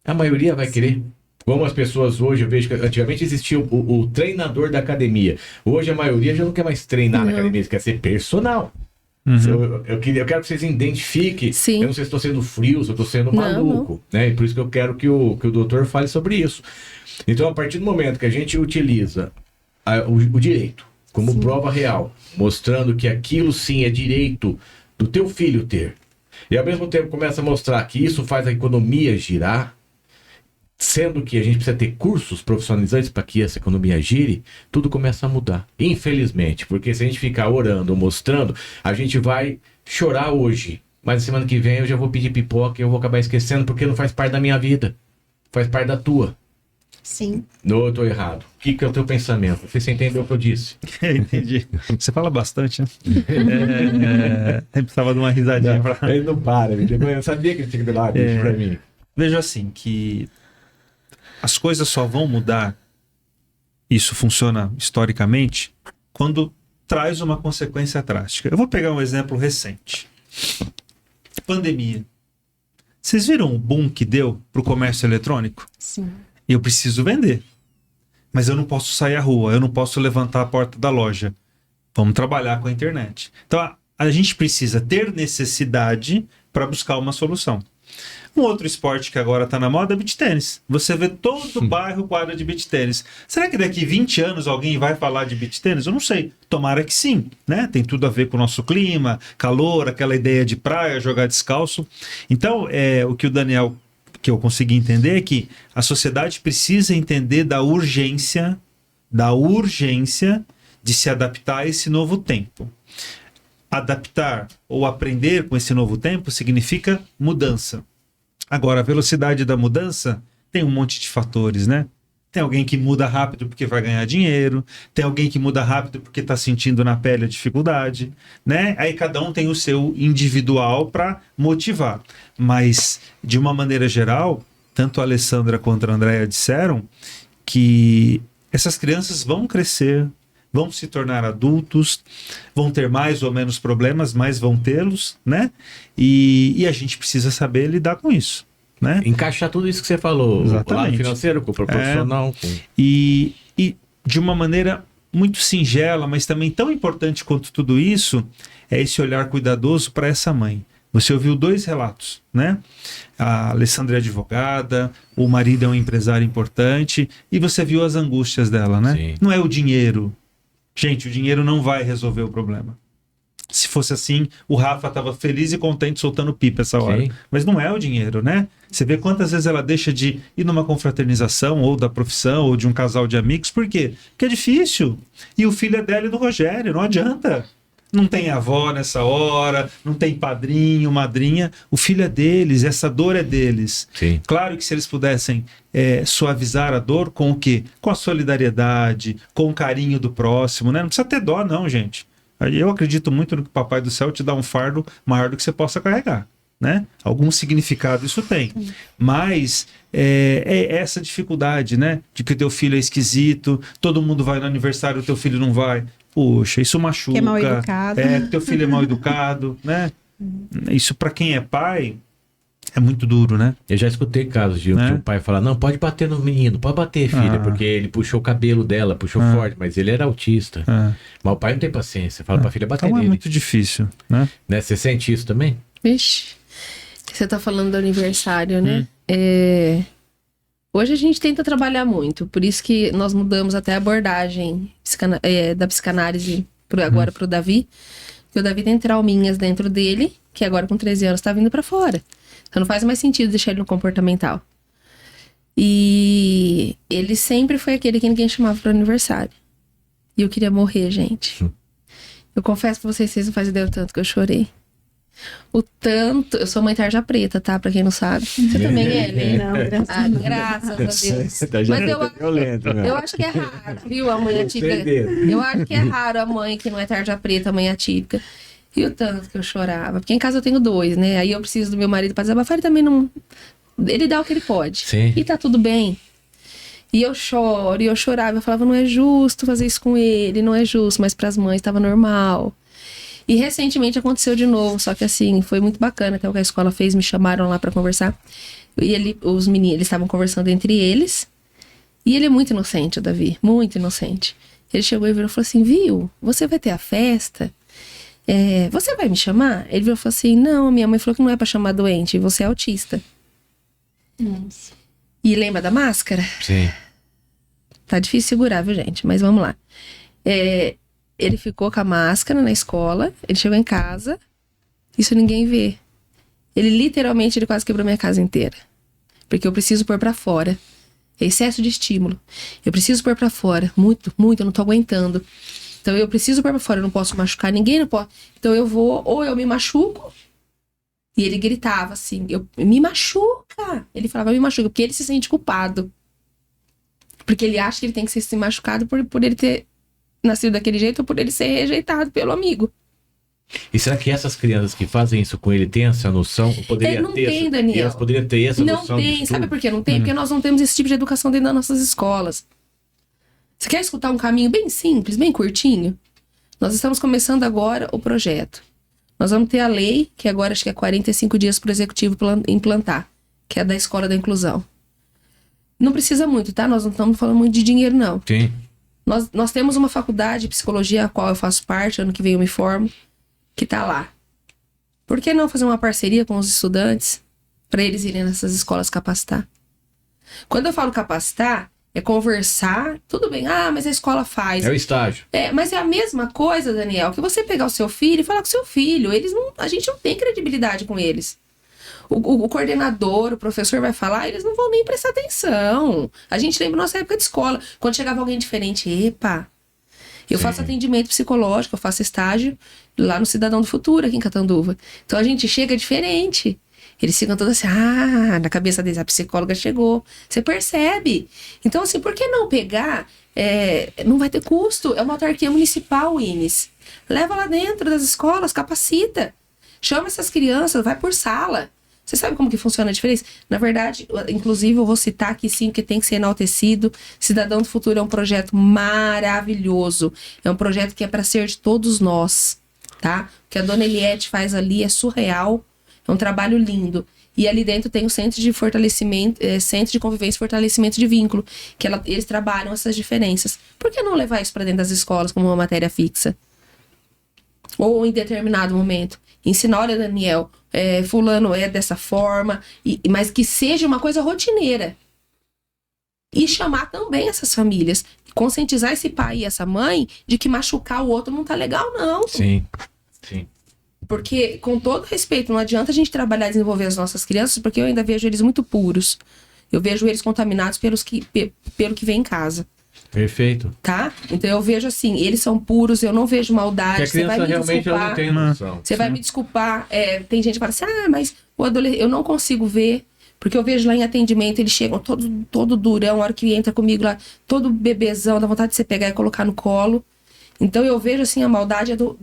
A maioria vai querer. Como as pessoas hoje, eu vejo que antigamente existia o treinador da academia. Hoje a maioria já não quer mais treinar na academia, quer ser personal. Eu quero que vocês identifiquem. Sim. Eu não sei se estou sendo frio, se eu estou sendo maluco. Né? E por isso que eu quero que o doutor fale sobre isso. Então, a partir do momento que a gente utiliza o direito como prova real, mostrando que aquilo sim é direito do teu filho ter, e ao mesmo tempo começa a mostrar que isso faz a economia girar, sendo que a gente precisa ter cursos profissionalizantes para que essa economia gire, tudo começa a mudar. Infelizmente, porque se a gente ficar orando ou mostrando, a gente vai chorar hoje, mas na semana que vem eu já vou pedir pipoca e eu vou acabar esquecendo, porque não faz parte da minha vida, faz parte da tua. Sim. Não, eu tô errado. O que é o teu pensamento? Você entendeu o que eu disse? Entendi. Você fala bastante, né? Eu precisava de uma risadinha. Ele não para. Eu sabia que ele tinha que dar uma bicho pra mim. Veja assim, que as coisas só vão mudar, isso funciona historicamente, quando traz uma consequência drástica. Eu vou pegar um exemplo recente. Pandemia. Vocês viram o boom que deu pro comércio eletrônico? Sim. Eu preciso vender, mas eu não posso sair à rua, eu não posso levantar a porta da loja. Vamos trabalhar com a internet. Então, a gente precisa ter necessidade para buscar uma solução. Um outro esporte que agora está na moda é beach tênis. Você vê todo o bairro quadra de beach tênis. Será que daqui 20 anos alguém vai falar de beach tênis? Eu não sei. Tomara que sim, né? Tem tudo a ver com o nosso clima, calor, aquela ideia de praia, jogar descalço. Então, o que o Daniel... que eu consegui entender é que a sociedade precisa entender da urgência de se adaptar a esse novo tempo. Adaptar ou aprender com esse novo tempo significa mudança. Agora, a velocidade da mudança tem um monte de fatores, né? Tem alguém que muda rápido porque vai ganhar dinheiro, tem alguém que muda rápido porque está sentindo na pele a dificuldade, né? Aí cada um tem o seu individual para motivar. Mas, de uma maneira geral, tanto a Alessandra quanto a Andréia disseram que essas crianças vão crescer, vão se tornar adultos, vão ter mais ou menos problemas, mas vão tê-los, né? E a gente precisa saber lidar com isso. Né? Encaixar tudo isso que você falou, exatamente, o lado financeiro, com o profissional. E de uma maneira muito singela, mas também tão importante quanto tudo isso, é esse olhar cuidadoso para essa mãe. Você ouviu 2 relatos, né? A Alessandra é advogada, o marido é um empresário importante, e você viu as angústias dela, né? Sim. Não é o dinheiro. Gente, o dinheiro não vai resolver o problema. Se fosse assim, o Rafa estava feliz e contente soltando pipa essa hora. Sim. Mas não é o dinheiro, né? Você vê quantas vezes ela deixa de ir numa confraternização, ou da profissão, ou de um casal de amigos. Por quê? Porque é difícil. E o filho é dela e do Rogério, não adianta. Não tem avó nessa hora, não tem padrinho, madrinha. O filho é deles, essa dor é deles. Sim. Claro que se eles pudessem suavizar a dor com o quê? Com a solidariedade, com o carinho do próximo, né? Não precisa ter dó não, gente. Eu acredito muito no que o Papai do Céu te dá um fardo maior do que você possa carregar. né? Algum significado isso tem. Mas é essa dificuldade, né? De que o teu filho é esquisito, todo mundo vai no aniversário, o teu filho não vai. Poxa, isso machuca. Que é mal educado. Teu filho é mal educado, né? Isso para quem é pai é muito duro, né? Eu já escutei casos de Né? o pai falar, não, pode bater no menino, pode bater, filha, porque ele puxou o cabelo dela, puxou forte, mas ele era autista. Mas o pai não tem paciência, fala pra filha bater Então é nele. muito difícil, né? Né? Você sente isso também? Vixe, você tá falando do aniversário, né? Hoje a gente tenta trabalhar muito, por isso que nós mudamos até a abordagem da psicanálise agora pro Davi, porque o Davi tem trauminhas dentro dele, que agora com 13 anos tá vindo pra fora. Então não faz mais sentido deixar ele no comportamental. E ele sempre foi aquele que ninguém chamava pro aniversário. E eu queria morrer, gente. Eu confesso pra vocês não fazem ideia o tanto que eu chorei. O tanto... Eu sou mãe tarja preta, tá? Pra quem não sabe. Você também é, né? Não, Graças a Deus. Mas eu acho que é raro, viu? A mãe atípica. Eu acho que é raro a mãe que não é tarja preta, a mãe atípica. E o tanto que eu chorava. Porque em casa eu tenho 2, né? Aí eu preciso do meu marido pra desabafar. Ele também não... Ele dá o que ele pode. Sim. E tá tudo bem. E eu choro, e eu chorava. Eu falava, não é justo fazer isso com ele. Não é justo. Mas pras mães tava normal. E recentemente aconteceu de novo. Só que assim, foi muito bacana. Até o que a escola fez, me chamaram lá pra conversar. E os meninos, eles estavam conversando entre eles. E ele é muito inocente, o Davi. Muito inocente. Ele chegou e virou e falou assim, viu? Você vai ter a festa... você vai me chamar? Ele virou e falou assim, não, minha mãe falou que não é pra chamar doente, você é autista. Nossa. E lembra da máscara? Sim. Tá difícil segurar, viu, gente? Mas vamos lá. Ele ficou com a máscara na escola, ele chegou em casa, isso ninguém vê. Ele quase quebrou minha casa inteira. Porque eu preciso pôr pra fora. É excesso de estímulo. Eu preciso pôr pra fora. Muito, muito, eu não tô aguentando. Então eu preciso pôr pra fora, eu não posso machucar ninguém, não posso. Então eu vou, ou eu me machuco. E ele gritava assim, me machuca. Ele falava, me machuca, porque ele se sente culpado. Porque ele acha que ele tem que ser se machucado por ele ter nascido daquele jeito ou por ele ser rejeitado pelo amigo. E será que essas crianças que fazem isso com ele têm essa noção? Poderia Não ter tem, Daniel. E elas poderiam ter essa noção? Não tem, sabe por que não tem? Porque nós não temos esse tipo de educação dentro das nossas escolas. Você quer escutar um caminho bem simples, bem curtinho? Nós estamos começando agora o projeto. Nós vamos ter a lei, que agora acho que é 45 dias para o executivo implantar, que é da Escola da Inclusão. Não precisa muito, tá? Nós não estamos falando muito de dinheiro, não. Sim. Nós temos uma faculdade de psicologia, a qual eu faço parte, ano que vem eu me formo, que tá lá. Por que não fazer uma parceria com os estudantes para eles irem nessas escolas capacitar? Quando eu falo capacitar, é conversar, tudo bem, mas a escola faz. É o estágio. Mas é a mesma coisa, Daniel, que você pegar o seu filho e falar com o seu filho. A gente não tem credibilidade com eles. O coordenador, o professor vai falar, eles não vão nem prestar atenção. A gente lembra nossa época de escola, quando chegava alguém diferente, eu faço atendimento psicológico, eu faço estágio lá no Cidadão do Futuro, aqui em Catanduva. Então a gente chega diferente. Eles ficam todos assim, na cabeça deles, a psicóloga chegou. Você percebe? Então, assim, por que não pegar? Não vai ter custo, é uma autarquia municipal, o INES. Leva lá dentro das escolas, capacita. Chama essas crianças, vai por sala. Você sabe como que funciona a diferença? Na verdade, inclusive eu vou citar aqui sim, que tem que ser enaltecido. Cidadão do Futuro é um projeto maravilhoso. É um projeto que é para ser de todos nós, tá? O que a dona Eliette faz ali é surreal. É um trabalho lindo. E ali dentro tem o Centro de Fortalecimento, Centro de Convivência e Fortalecimento de Vínculo, que eles trabalham essas diferenças. Por que não levar isso para dentro das escolas como uma matéria fixa? Ou em determinado momento. Ensinar, olha, Daniel, fulano é dessa forma, mas que seja uma coisa rotineira. E chamar também essas famílias. Conscientizar esse pai e essa mãe de que machucar o outro não tá legal, não. Sim, sim. Porque, com todo respeito, não adianta a gente trabalhar e desenvolver as nossas crianças, porque eu ainda vejo eles muito puros. Eu vejo eles contaminados pelo que vem em casa. Perfeito. Tá? Então eu vejo assim, eles são puros, eu não vejo maldade. Que a criança realmente ela não tem noção. Você vai me desculpar. Tem gente que fala assim, mas o adolescente, eu não consigo ver, porque eu vejo lá em atendimento, eles chegam todo durão, a hora que entra comigo lá, todo bebezão, dá vontade de você pegar e colocar no colo. Então eu vejo assim, a maldade é do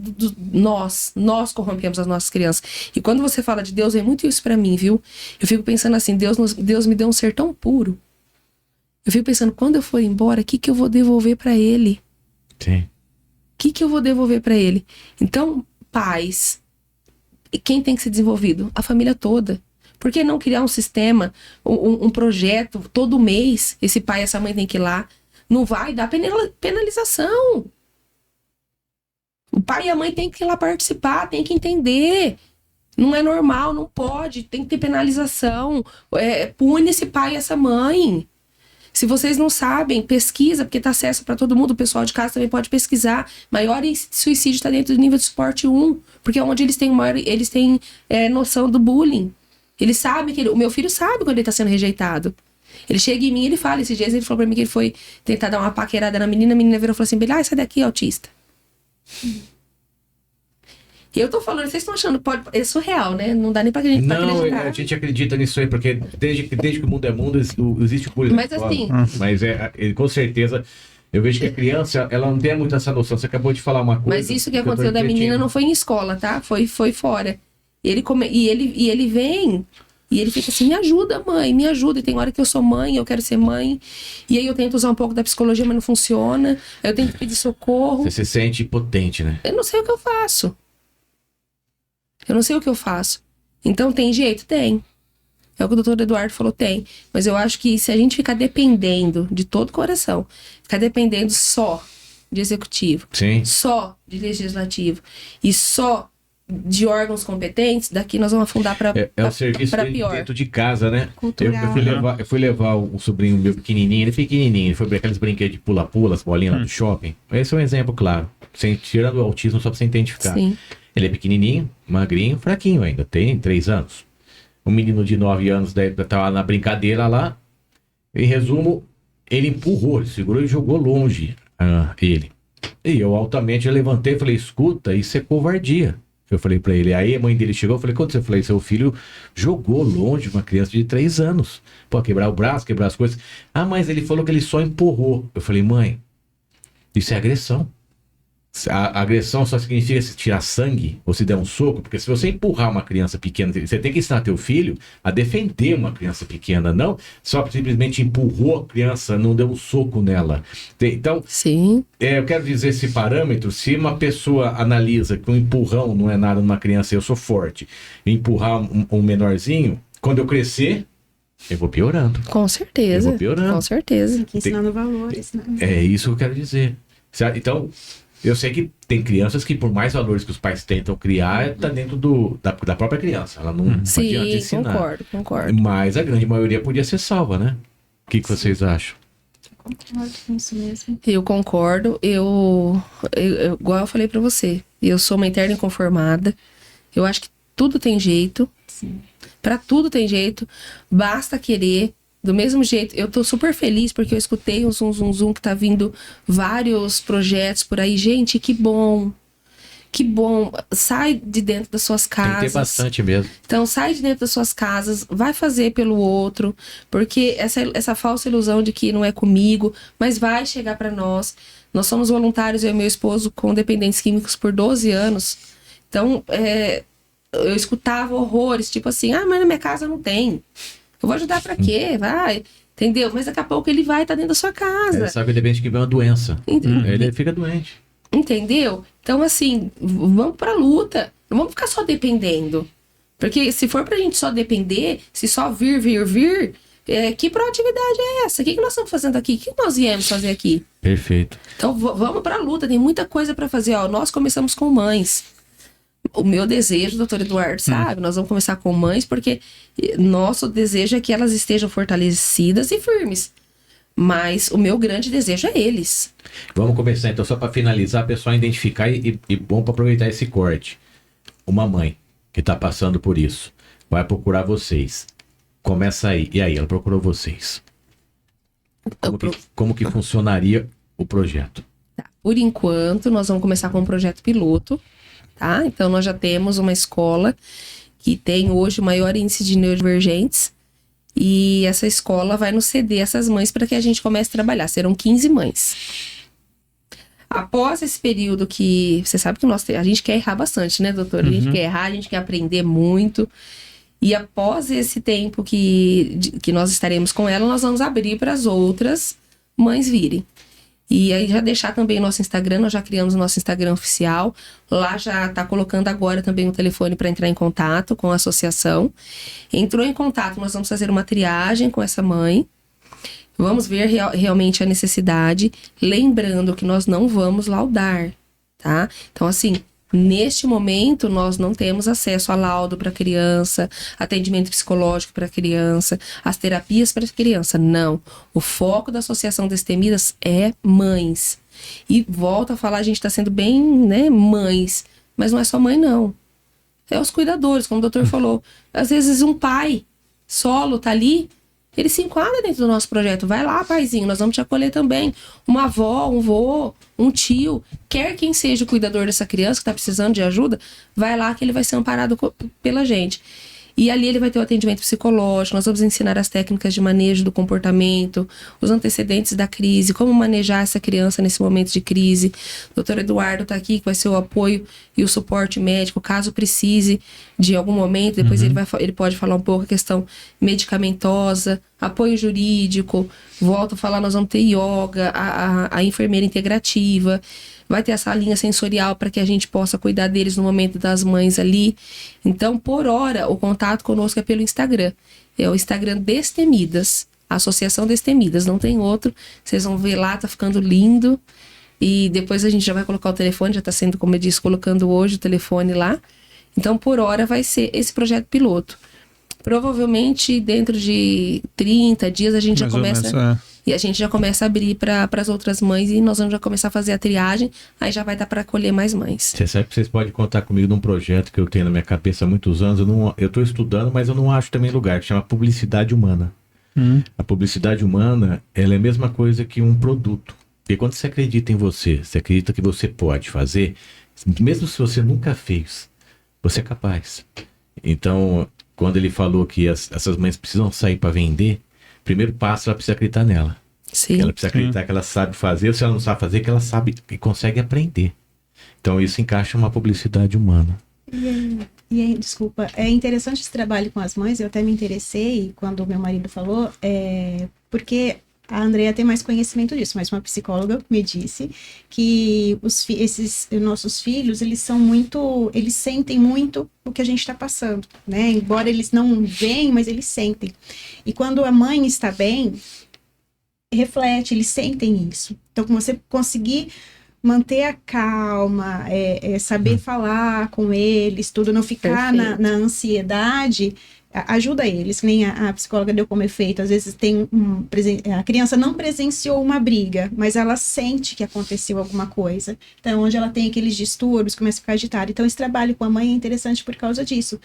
nós corrompemos as nossas crianças. E quando você fala de Deus, é muito isso pra mim, viu? Eu fico pensando assim, Deus me deu um ser tão puro. Eu fico pensando, quando eu for embora, o que eu vou devolver pra ele? Sim. O que eu vou devolver pra ele? Então, pais, quem tem que ser desenvolvido? A família toda. Por que não criar um sistema, um projeto, todo mês, esse pai e essa mãe tem que ir lá? Não vai dar penalização. O pai e a mãe tem que ir lá participar, tem que entender. Não é normal, não pode, tem que ter penalização. Pune esse pai e essa mãe. Se vocês não sabem, pesquisa, porque está acesso para todo mundo, o pessoal de casa também pode pesquisar. Maior índice de suicídio está dentro do nível de suporte 1, porque é onde eles têm noção do bullying. Eles sabem o meu filho sabe quando ele está sendo rejeitado. Ele chega em mim, ele fala, esses dias ele falou para mim que ele foi tentar dar uma paquerada na menina, a menina virou e falou assim, sai daqui, autista. E eu tô falando, vocês estão achando, é surreal, né? Não dá nem pra acreditar. Não, a gente acredita nisso aí, porque desde que o mundo é mundo, existe o bullying. Mas assim... Mas com certeza, eu vejo que a criança, ela não tem muito essa noção. Você acabou de falar uma coisa... Mas isso que aconteceu da menina não foi em escola, tá? Foi fora. E ele vem... E ele fica assim, me ajuda, mãe, me ajuda. E tem hora que eu sou mãe, eu quero ser mãe. E aí eu tento usar um pouco da psicologia, mas não funciona. Aí eu tento pedir socorro. Você se sente impotente, né? Eu não sei o que eu faço. Então tem jeito? Tem. É o que o doutor Eduardo falou, tem. Mas eu acho que se a gente ficar dependendo de todo o coração, ficar dependendo só de executivo, Sim. só de legislativo e só de órgãos competentes, daqui nós vamos afundar para o serviço pior. Dentro de casa, né? Cultural. Eu fui levar um sobrinho meu pequenininho, ele foi para aqueles brinquedos de pula-pula, as bolinhas lá do shopping. Esse é um exemplo, claro. Tirando o autismo, só para você identificar. Sim. Ele é pequenininho, magrinho, fraquinho ainda, tem 3 anos. Um menino de 9 anos tava na brincadeira lá. Em resumo, ele empurrou, ele segurou e jogou longe ele. E eu altamente levantei e falei, escuta, isso é covardia. Eu falei pra ele, aí a mãe dele chegou, eu falei, quando você falou, seu filho jogou longe uma criança de 3 anos. Pô, quebrar o braço, quebrar as coisas. Ah, mas ele falou que ele só empurrou. Eu falei, mãe, isso é agressão. A agressão só significa se tirar sangue ou se der um soco, porque se você empurrar uma criança pequena, você tem que ensinar teu filho a defender uma criança pequena, não só simplesmente empurrou a criança, não deu um soco nela. Então, sim. Eu quero dizer esse parâmetro, se uma pessoa analisa que um empurrão não é nada numa criança, eu sou forte, empurrar um menorzinho, quando eu crescer, eu vou piorando. Com certeza. Eu vou piorando. Com certeza. Tem que ensinando valores, né? É isso que eu quero dizer. Então, eu sei que tem crianças que, por mais valores que os pais tentam criar, tá dentro da própria criança. Ela não adianta Sim, ensinar. concordo. Mas a grande maioria podia ser salva, né? O que vocês acham? Eu concordo com isso mesmo. Eu concordo. Igual eu falei pra você, eu sou uma interna inconformada. Eu acho que tudo tem jeito. Sim. Pra tudo tem jeito. Basta querer. Do mesmo jeito, eu tô super feliz porque eu escutei um zum que tá vindo vários projetos por aí. Gente, que bom. Que bom. Sai de dentro das suas casas. Tem que ter bastante mesmo. Então, sai de dentro das suas casas, vai fazer pelo outro, porque essa falsa ilusão de que não é comigo, mas vai chegar pra nós. Nós somos voluntários, eu e meu esposo, com dependentes químicos por 12 anos. Então, eu escutava horrores, tipo assim, mas na minha casa não tem. Eu vou ajudar pra quê? Vai. Entendeu? Mas daqui a pouco ele vai estar dentro da sua casa. Ele sabe de repente que vem uma doença. Ele fica doente. Entendeu? Então, assim, vamos pra luta. Não vamos ficar só dependendo. Porque se for pra gente só depender, se só vir, que proatividade é essa? O que nós estamos fazendo aqui? O que nós viemos fazer aqui? Perfeito. Então, vamos pra luta. Tem muita coisa pra fazer. Nós começamos com mães. O meu desejo, doutor Eduardo, sabe? Nós vamos começar com mães, porque nosso desejo é que elas estejam fortalecidas e firmes. Mas o meu grande desejo é eles. Vamos começar, então, só para finalizar, a pessoa identificar e bom para aproveitar esse corte. Uma mãe que está passando por isso vai procurar vocês. Começa aí. E aí, ela procurou vocês. Como que funcionaria o projeto? Tá. Por enquanto, nós vamos começar com um projeto piloto. Tá? Então, nós já temos uma escola que tem hoje o maior índice de neurodivergentes e essa escola vai nos ceder essas mães para que a gente comece a trabalhar. Serão 15 mães. Após esse período que... Você sabe que a gente quer errar bastante, né, doutora? A gente quer errar, a gente quer aprender muito. E após esse tempo que nós estaremos com ela, nós vamos abrir para as outras mães virem. E aí já deixar também o nosso Instagram, nós já criamos o nosso Instagram oficial. Lá já está colocando agora também o telefone para entrar em contato com a associação. Entrou em contato, nós vamos fazer uma triagem com essa mãe. Vamos ver realmente a necessidade. Lembrando que nós não vamos laudar, tá? Então, assim, neste momento, nós não temos acesso a laudo para criança, atendimento psicológico para criança, as terapias para criança. Não. O foco da Associação Destemidas é mães. E volto a falar, a gente está sendo bem, né, mães. Mas não é só mãe, não. É os cuidadores, como o doutor falou. Às vezes um pai solo tá ali, ele se enquadra dentro do nosso projeto. Vai lá, paizinho, nós vamos te acolher também. Uma avó, um vô, um tio, quer quem seja o cuidador dessa criança que está precisando de ajuda, vai lá que ele vai ser amparado pela gente. E ali ele vai ter o atendimento psicológico, nós vamos ensinar as técnicas de manejo do comportamento, os antecedentes da crise, como manejar essa criança nesse momento de crise. O doutor Eduardo está aqui, que vai ser o apoio e o suporte médico, caso precise de algum momento. Depois ele pode falar um pouco a questão medicamentosa, apoio jurídico. Volto a falar, nós vamos ter yoga, a enfermeira integrativa. Vai ter essa linha sensorial para que a gente possa cuidar deles no momento das mães ali. Então, por hora, o contato conosco é pelo Instagram. É o Instagram Destemidas, Associação Destemidas, não tem outro. Vocês vão ver lá, tá ficando lindo. E depois a gente já vai colocar o telefone, já está sendo, como eu disse, colocando hoje o telefone lá. Então, por hora, vai ser esse projeto piloto. Provavelmente, dentro de 30 dias, a gente já começa... E a gente já começa a abrir para as outras mães e nós vamos já começar a fazer a triagem, aí já vai dar para acolher mais mães. Você sabe que vocês podem contar comigo num projeto que eu tenho na minha cabeça há muitos anos. Eu estou estudando, mas eu não acho também lugar, que chama publicidade humana. A publicidade humana, ela é a mesma coisa que um produto. Porque quando você acredita em você acredita que você pode fazer, mesmo se você nunca fez, você é capaz. Então, quando ele falou que essas mães precisam sair para vender, primeiro passo, ela precisa acreditar nela. Sim. Ela precisa acreditar que ela sabe fazer, ou se ela não sabe fazer, que ela sabe e consegue aprender. Então isso encaixa uma publicidade humana. Desculpa, é interessante esse trabalho com as mães, eu até me interessei quando o meu marido falou, porque a Andrea tem mais conhecimento disso, mas uma psicóloga me disse que esses nossos filhos, eles sentem muito o que a gente está passando, né? Embora eles não veem, mas eles sentem. E quando a mãe está bem, reflete, eles sentem isso. Então, você conseguir manter a calma, saber falar com eles, tudo, não ficar na ansiedade, ajuda eles. Nem a psicóloga deu como efeito. Às vezes a criança não presenciou uma briga, mas ela sente que aconteceu alguma coisa. Então, onde ela tem aqueles distúrbios, começa a ficar agitada. Então, esse trabalho com a mãe é interessante por causa disso.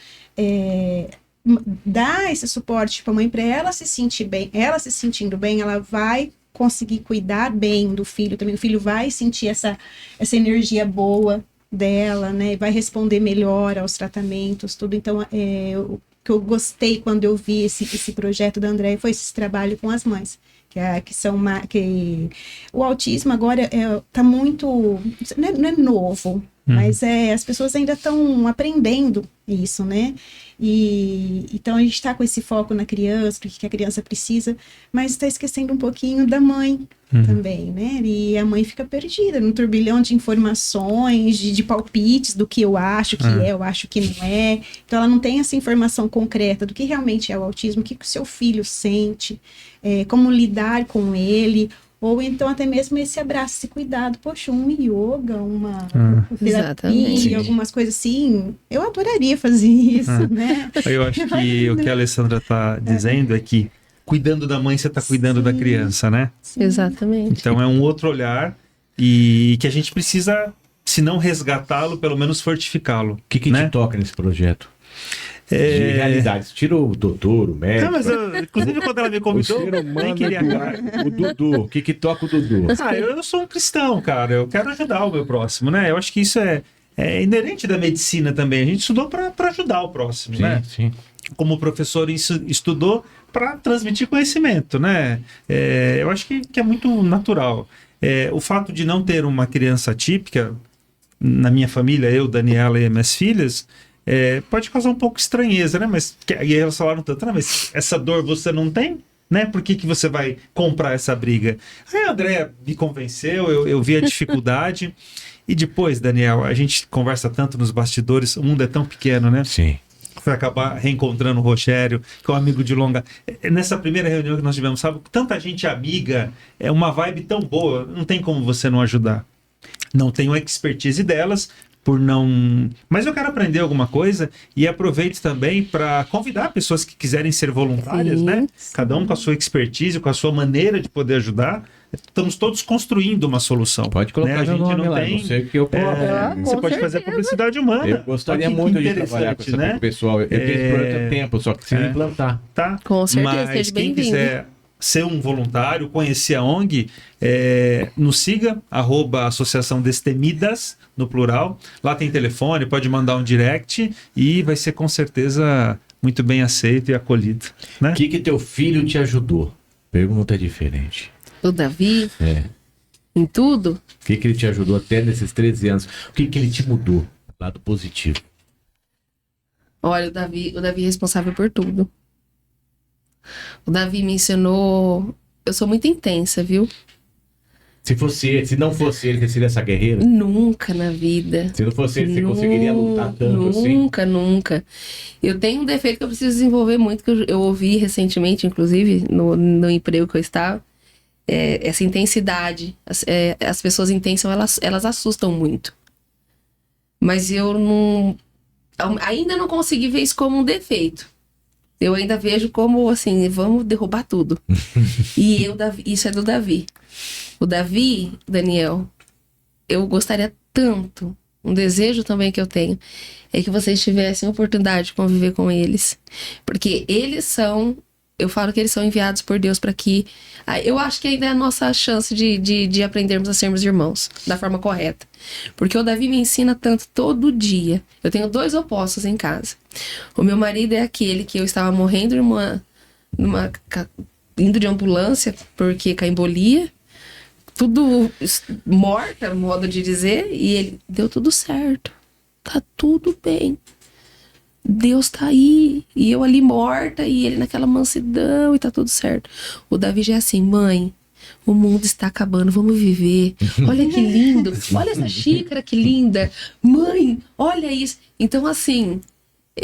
Dar esse suporte para a mãe, para ela se sentir bem. Ela se sentindo bem, ela vai conseguir cuidar bem do filho também. O filho vai sentir essa energia boa dela, né? Vai responder melhor aos tratamentos, tudo. Então, o que eu gostei quando eu vi esse projeto da Andréia foi esse trabalho com as mães. Que o autismo agora está muito... Não é novo, mas as pessoas ainda estão aprendendo isso, né? Então a gente está com esse foco na criança, porque a criança precisa, mas está esquecendo um pouquinho da mãe também, né? E a mãe fica perdida num turbilhão de informações, de palpites do que eu acho que eu acho que não é. Então ela não tem essa informação concreta do que realmente é o autismo, o que o seu filho sente, como lidar com ele, ou então até mesmo esse abraço, esse cuidado. Poxa, um yoga, uma terapia, algumas coisas assim, eu adoraria fazer isso, né? Eu acho que o que a Alessandra está dizendo é que cuidando da mãe, você está cuidando da criança, né? Sim. Exatamente. Então é um outro olhar e que a gente precisa, se não resgatá-lo, pelo menos fortificá-lo. O que te toca nesse projeto? De realidades. Tira o doutor, o médico. Não, mas inclusive quando ela me convidou, nem queria o Dudu. O que toca o Dudu? Eu sou um cristão, cara. Eu quero ajudar o meu próximo, né? Eu acho que isso é inerente da medicina também. A gente estudou para ajudar o próximo, né? Sim. Como professor, estudou para transmitir conhecimento, né? Eu acho que é muito natural. O fato de não ter uma criança típica, na minha família, eu, Daniela e minhas filhas, pode causar um pouco de estranheza, né? E elas falaram tanto, mas essa dor você não tem? Né? Por que você vai comprar essa briga? Aí a Andréia me convenceu, eu vi a dificuldade. E depois, Daniel, a gente conversa tanto nos bastidores, o mundo é tão pequeno, né? Sim. Foi acabar reencontrando o Rogério, que é um amigo de longa... Nessa primeira reunião que nós tivemos, sabe? Tanta gente amiga, é uma vibe tão boa, não tem como você não ajudar. Não tenho a expertise delas, por não... Mas eu quero aprender alguma coisa e aproveito também para convidar pessoas que quiserem ser voluntárias, Sim, né? sim. Cada um com a sua expertise, com a sua maneira de poder ajudar. Estamos todos construindo uma solução. Pode colocar né? A meu gente nome não lá, tem... não sei o que eu coloco. Você com pode fazer a certeza. publicidade humana. Eu gostaria Olha que muito de trabalhar com interessante, esse pessoal. Eu tenho esse tempo, só que se implantar. Tá? Com certeza, Mas seja quem bem-vindo. quiser ser um voluntário, conhecer a ONG, nos siga, @Associação Destemidas, no plural. Lá tem telefone, pode mandar um direct e vai ser com certeza muito bem aceito e acolhido. Né? O que teu filho te ajudou? Pergunta diferente. O Davi, em tudo, O que ele te ajudou até nesses 13 anos? O que ele te mudou? Lado positivo. olha, o Davi é responsável por tudo. O Davi me ensinou... Eu sou muito intensa, viu? Se não fosse ele, você seria essa guerreira? Nunca na vida. Se não fosse ele, você conseguiria lutar tanto assim? Nunca. Eu tenho um defeito que eu preciso desenvolver muito, que eu ouvi recentemente, inclusive, no emprego que eu estava. Essa intensidade. As pessoas intensas, elas assustam muito. Mas eu ainda não consegui ver isso como um defeito. Eu ainda vejo como, assim, vamos derrubar tudo. E isso é do Davi. O Davi, Daniel, eu gostaria tanto, um desejo também que eu tenho, é que vocês tivessem a oportunidade de conviver com eles. Porque eu falo que eles são enviados por Deus para que... Eu acho que ainda é a nossa chance de aprendermos a sermos irmãos, da forma correta. Porque o Davi me ensina tanto todo dia. Eu tenho 2 opostos em casa. O meu marido é aquele que eu estava morrendo indo de ambulância, porque com a embolia, tudo morta, modo de dizer, e ele deu tudo certo. Tá tudo bem. Deus tá aí, e eu ali morta, e ele naquela mansidão, e tá tudo certo. O Davi já é assim, mãe, o mundo está acabando, vamos viver. Olha que lindo, olha essa xícara que linda. Mãe, olha isso. Então, assim,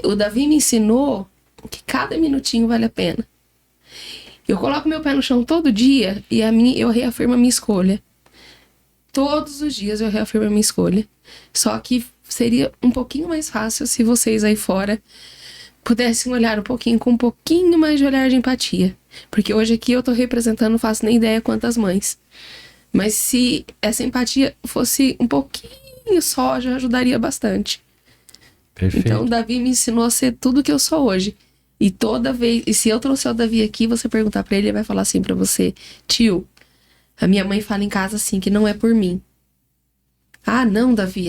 o Davi me ensinou que cada minutinho vale a pena. Eu coloco meu pé no chão todo dia e eu reafirmo a minha escolha. Todos os dias eu reafirmo a minha escolha. Só que seria um pouquinho mais fácil se vocês aí fora pudessem olhar com um pouquinho mais de olhar de empatia. Porque hoje aqui eu tô representando, não faço nem ideia quantas mães. Mas se essa empatia fosse um pouquinho só, já ajudaria bastante. Perfeito. Então o Davi me ensinou a ser tudo que eu sou hoje. E toda vez... E se eu trouxer o Davi aqui, você perguntar pra ele, ele vai falar assim pra você: tio, a minha mãe fala em casa assim, que não é por mim. Ah, não, Davi.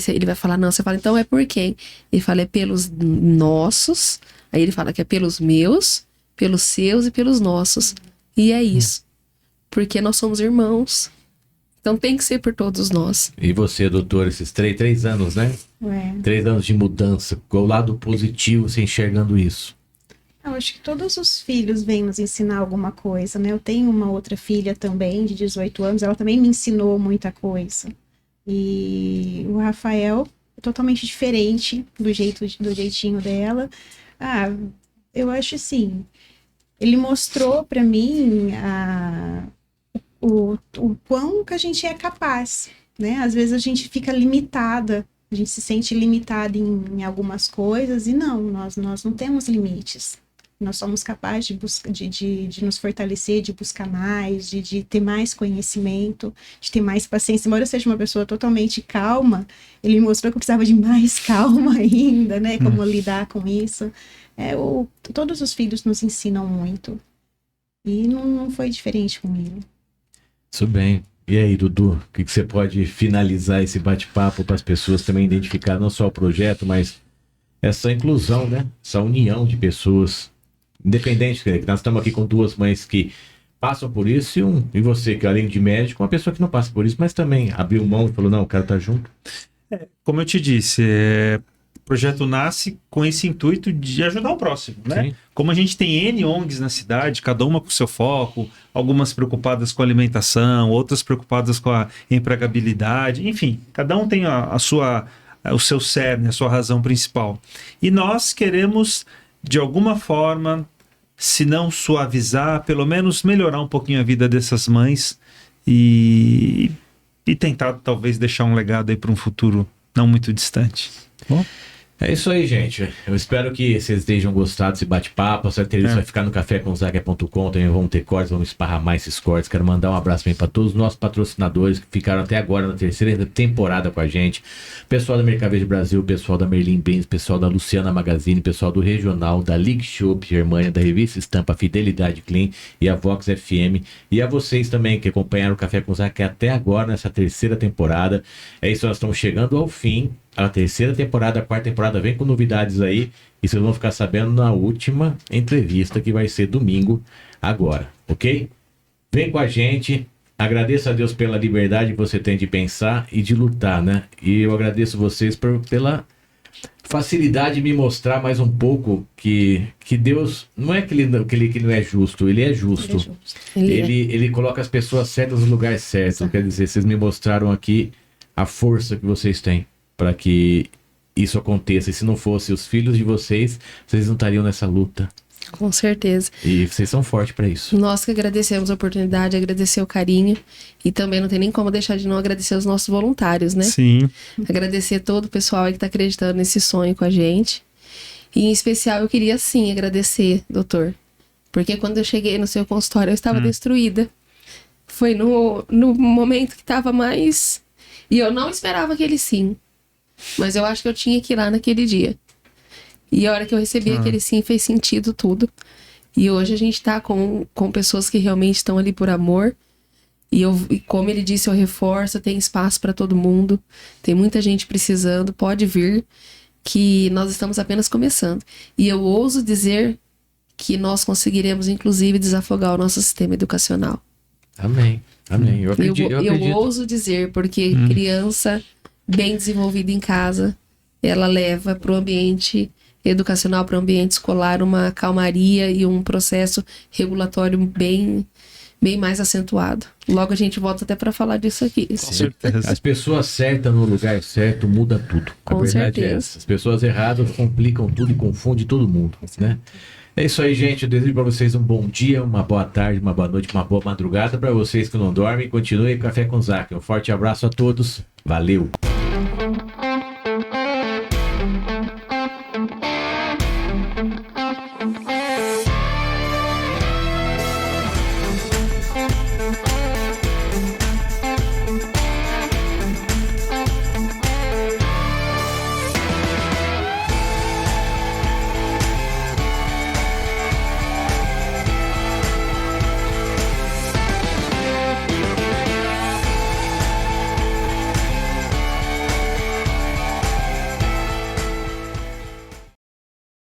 Ele vai falar, não. Você fala, então é por quem? Ele fala, é pelos nossos. Aí ele fala que é pelos meus, pelos seus e pelos nossos. E é isso. Porque nós somos irmãos. Então tem que ser por todos nós. E você, doutor, esses 3 anos, né? 3 anos de mudança. Qual o lado positivo, você enxergando isso? Eu acho que todos os filhos vêm nos ensinar alguma coisa, né? Eu tenho uma outra filha também, de 18 anos, ela também me ensinou muita coisa. E o Rafael é totalmente diferente do jeitinho dela. Eu acho assim, ele mostrou para mim o quão que a gente é capaz, né? Às vezes a gente fica limitada, a gente se sente limitada em algumas coisas e nós não temos limites. Nós somos capazes de nos fortalecer, de buscar mais, de ter mais conhecimento, de ter mais paciência. Embora eu seja uma pessoa totalmente calma, ele me mostrou que eu precisava de mais calma ainda, né? Como lidar com isso. Todos os filhos nos ensinam muito. E não foi diferente comigo. Isso bem. E aí, Dudu, o que você pode finalizar esse bate-papo para as pessoas também identificar não só o projeto, mas essa inclusão, né? Essa união de pessoas. Independente, que nós estamos aqui com 2 mães que passam por isso e você, que além de médico, uma pessoa que não passa por isso, mas também abriu mão e falou, não, eu quero estar junto. Como eu te disse, o projeto nasce com esse intuito de ajudar o próximo, né? Sim. Como a gente tem N ONGs na cidade, cada uma com seu foco, algumas preocupadas com a alimentação, outras preocupadas com a empregabilidade, enfim, cada um tem o seu cerne, a sua razão principal. E nós queremos, de alguma forma, se não suavizar, pelo menos melhorar um pouquinho a vida dessas mães e tentar talvez deixar um legado aí para um futuro não muito distante. Bom? É isso aí, gente. Eu espero que vocês tenham gostado desse bate-papo. A sua entrevista vai ficar no cafécomzaque.com. Também vamos ter cortes, vamos esparrar mais esses cortes. Quero mandar um abraço bem para todos os nossos patrocinadores que ficaram até agora na terceira temporada com a gente. Pessoal da Mercavejo Brasil, pessoal da Merlin Bens, pessoal da Luciana Magazine, pessoal do Regional, da League Shop Germânia, da Revista Estampa Fidelidade Clean e a Vox FM. E a vocês também que acompanharam o Café com Zaque até agora nessa terceira temporada. É isso, nós estamos chegando ao fim. A terceira temporada, a quarta temporada vem com novidades aí e vocês vão ficar sabendo na última entrevista que vai ser domingo agora, ok? Vem com a gente, agradeço a Deus pela liberdade que você tem de pensar e de lutar, né? E eu agradeço vocês pela facilidade de me mostrar mais um pouco que Deus, não é que ele não é justo, ele é justo. Ele coloca as pessoas certas nos lugares certos, quer dizer, vocês me mostraram aqui a força que vocês têm para que isso aconteça. E se não fosse os filhos de vocês, vocês não estariam nessa luta. Com certeza. E vocês são fortes para isso. Nós que agradecemos a oportunidade, agradecer o carinho. E também não tem nem como deixar de não agradecer os nossos voluntários, né? Sim. Agradecer todo o pessoal aí que está acreditando nesse sonho com a gente. E em especial eu queria sim agradecer, doutor. Porque quando eu cheguei no seu consultório eu estava destruída. Foi no momento que estava mais... E eu não esperava aquele sim. Mas eu acho que eu tinha que ir lá naquele dia. E a hora que eu recebi aquele sim, fez sentido tudo. E hoje a gente tá com pessoas que realmente estão ali por amor. E como ele disse, eu reforço, tem espaço para todo mundo. Tem muita gente precisando, pode vir. Que nós estamos apenas começando. E eu ouso dizer que nós conseguiremos, inclusive, desafogar o nosso sistema educacional. Amém. Amém. Eu acredito. Eu ouso dizer, porque criança bem desenvolvida em casa, ela leva para o ambiente educacional, para o ambiente escolar, uma calmaria e um processo regulatório bem mais acentuado. Logo a gente volta até para falar disso aqui. Com certeza. As pessoas certas no lugar certo muda tudo. Com a verdade certeza. é essa. As pessoas erradas complicam tudo e confundem todo mundo, né? É isso aí, gente. Eu desejo para vocês um bom dia, uma boa tarde, uma boa noite, uma boa madrugada. Para vocês que não dormem, continue Café com Zaque. Um forte abraço a todos. Valeu!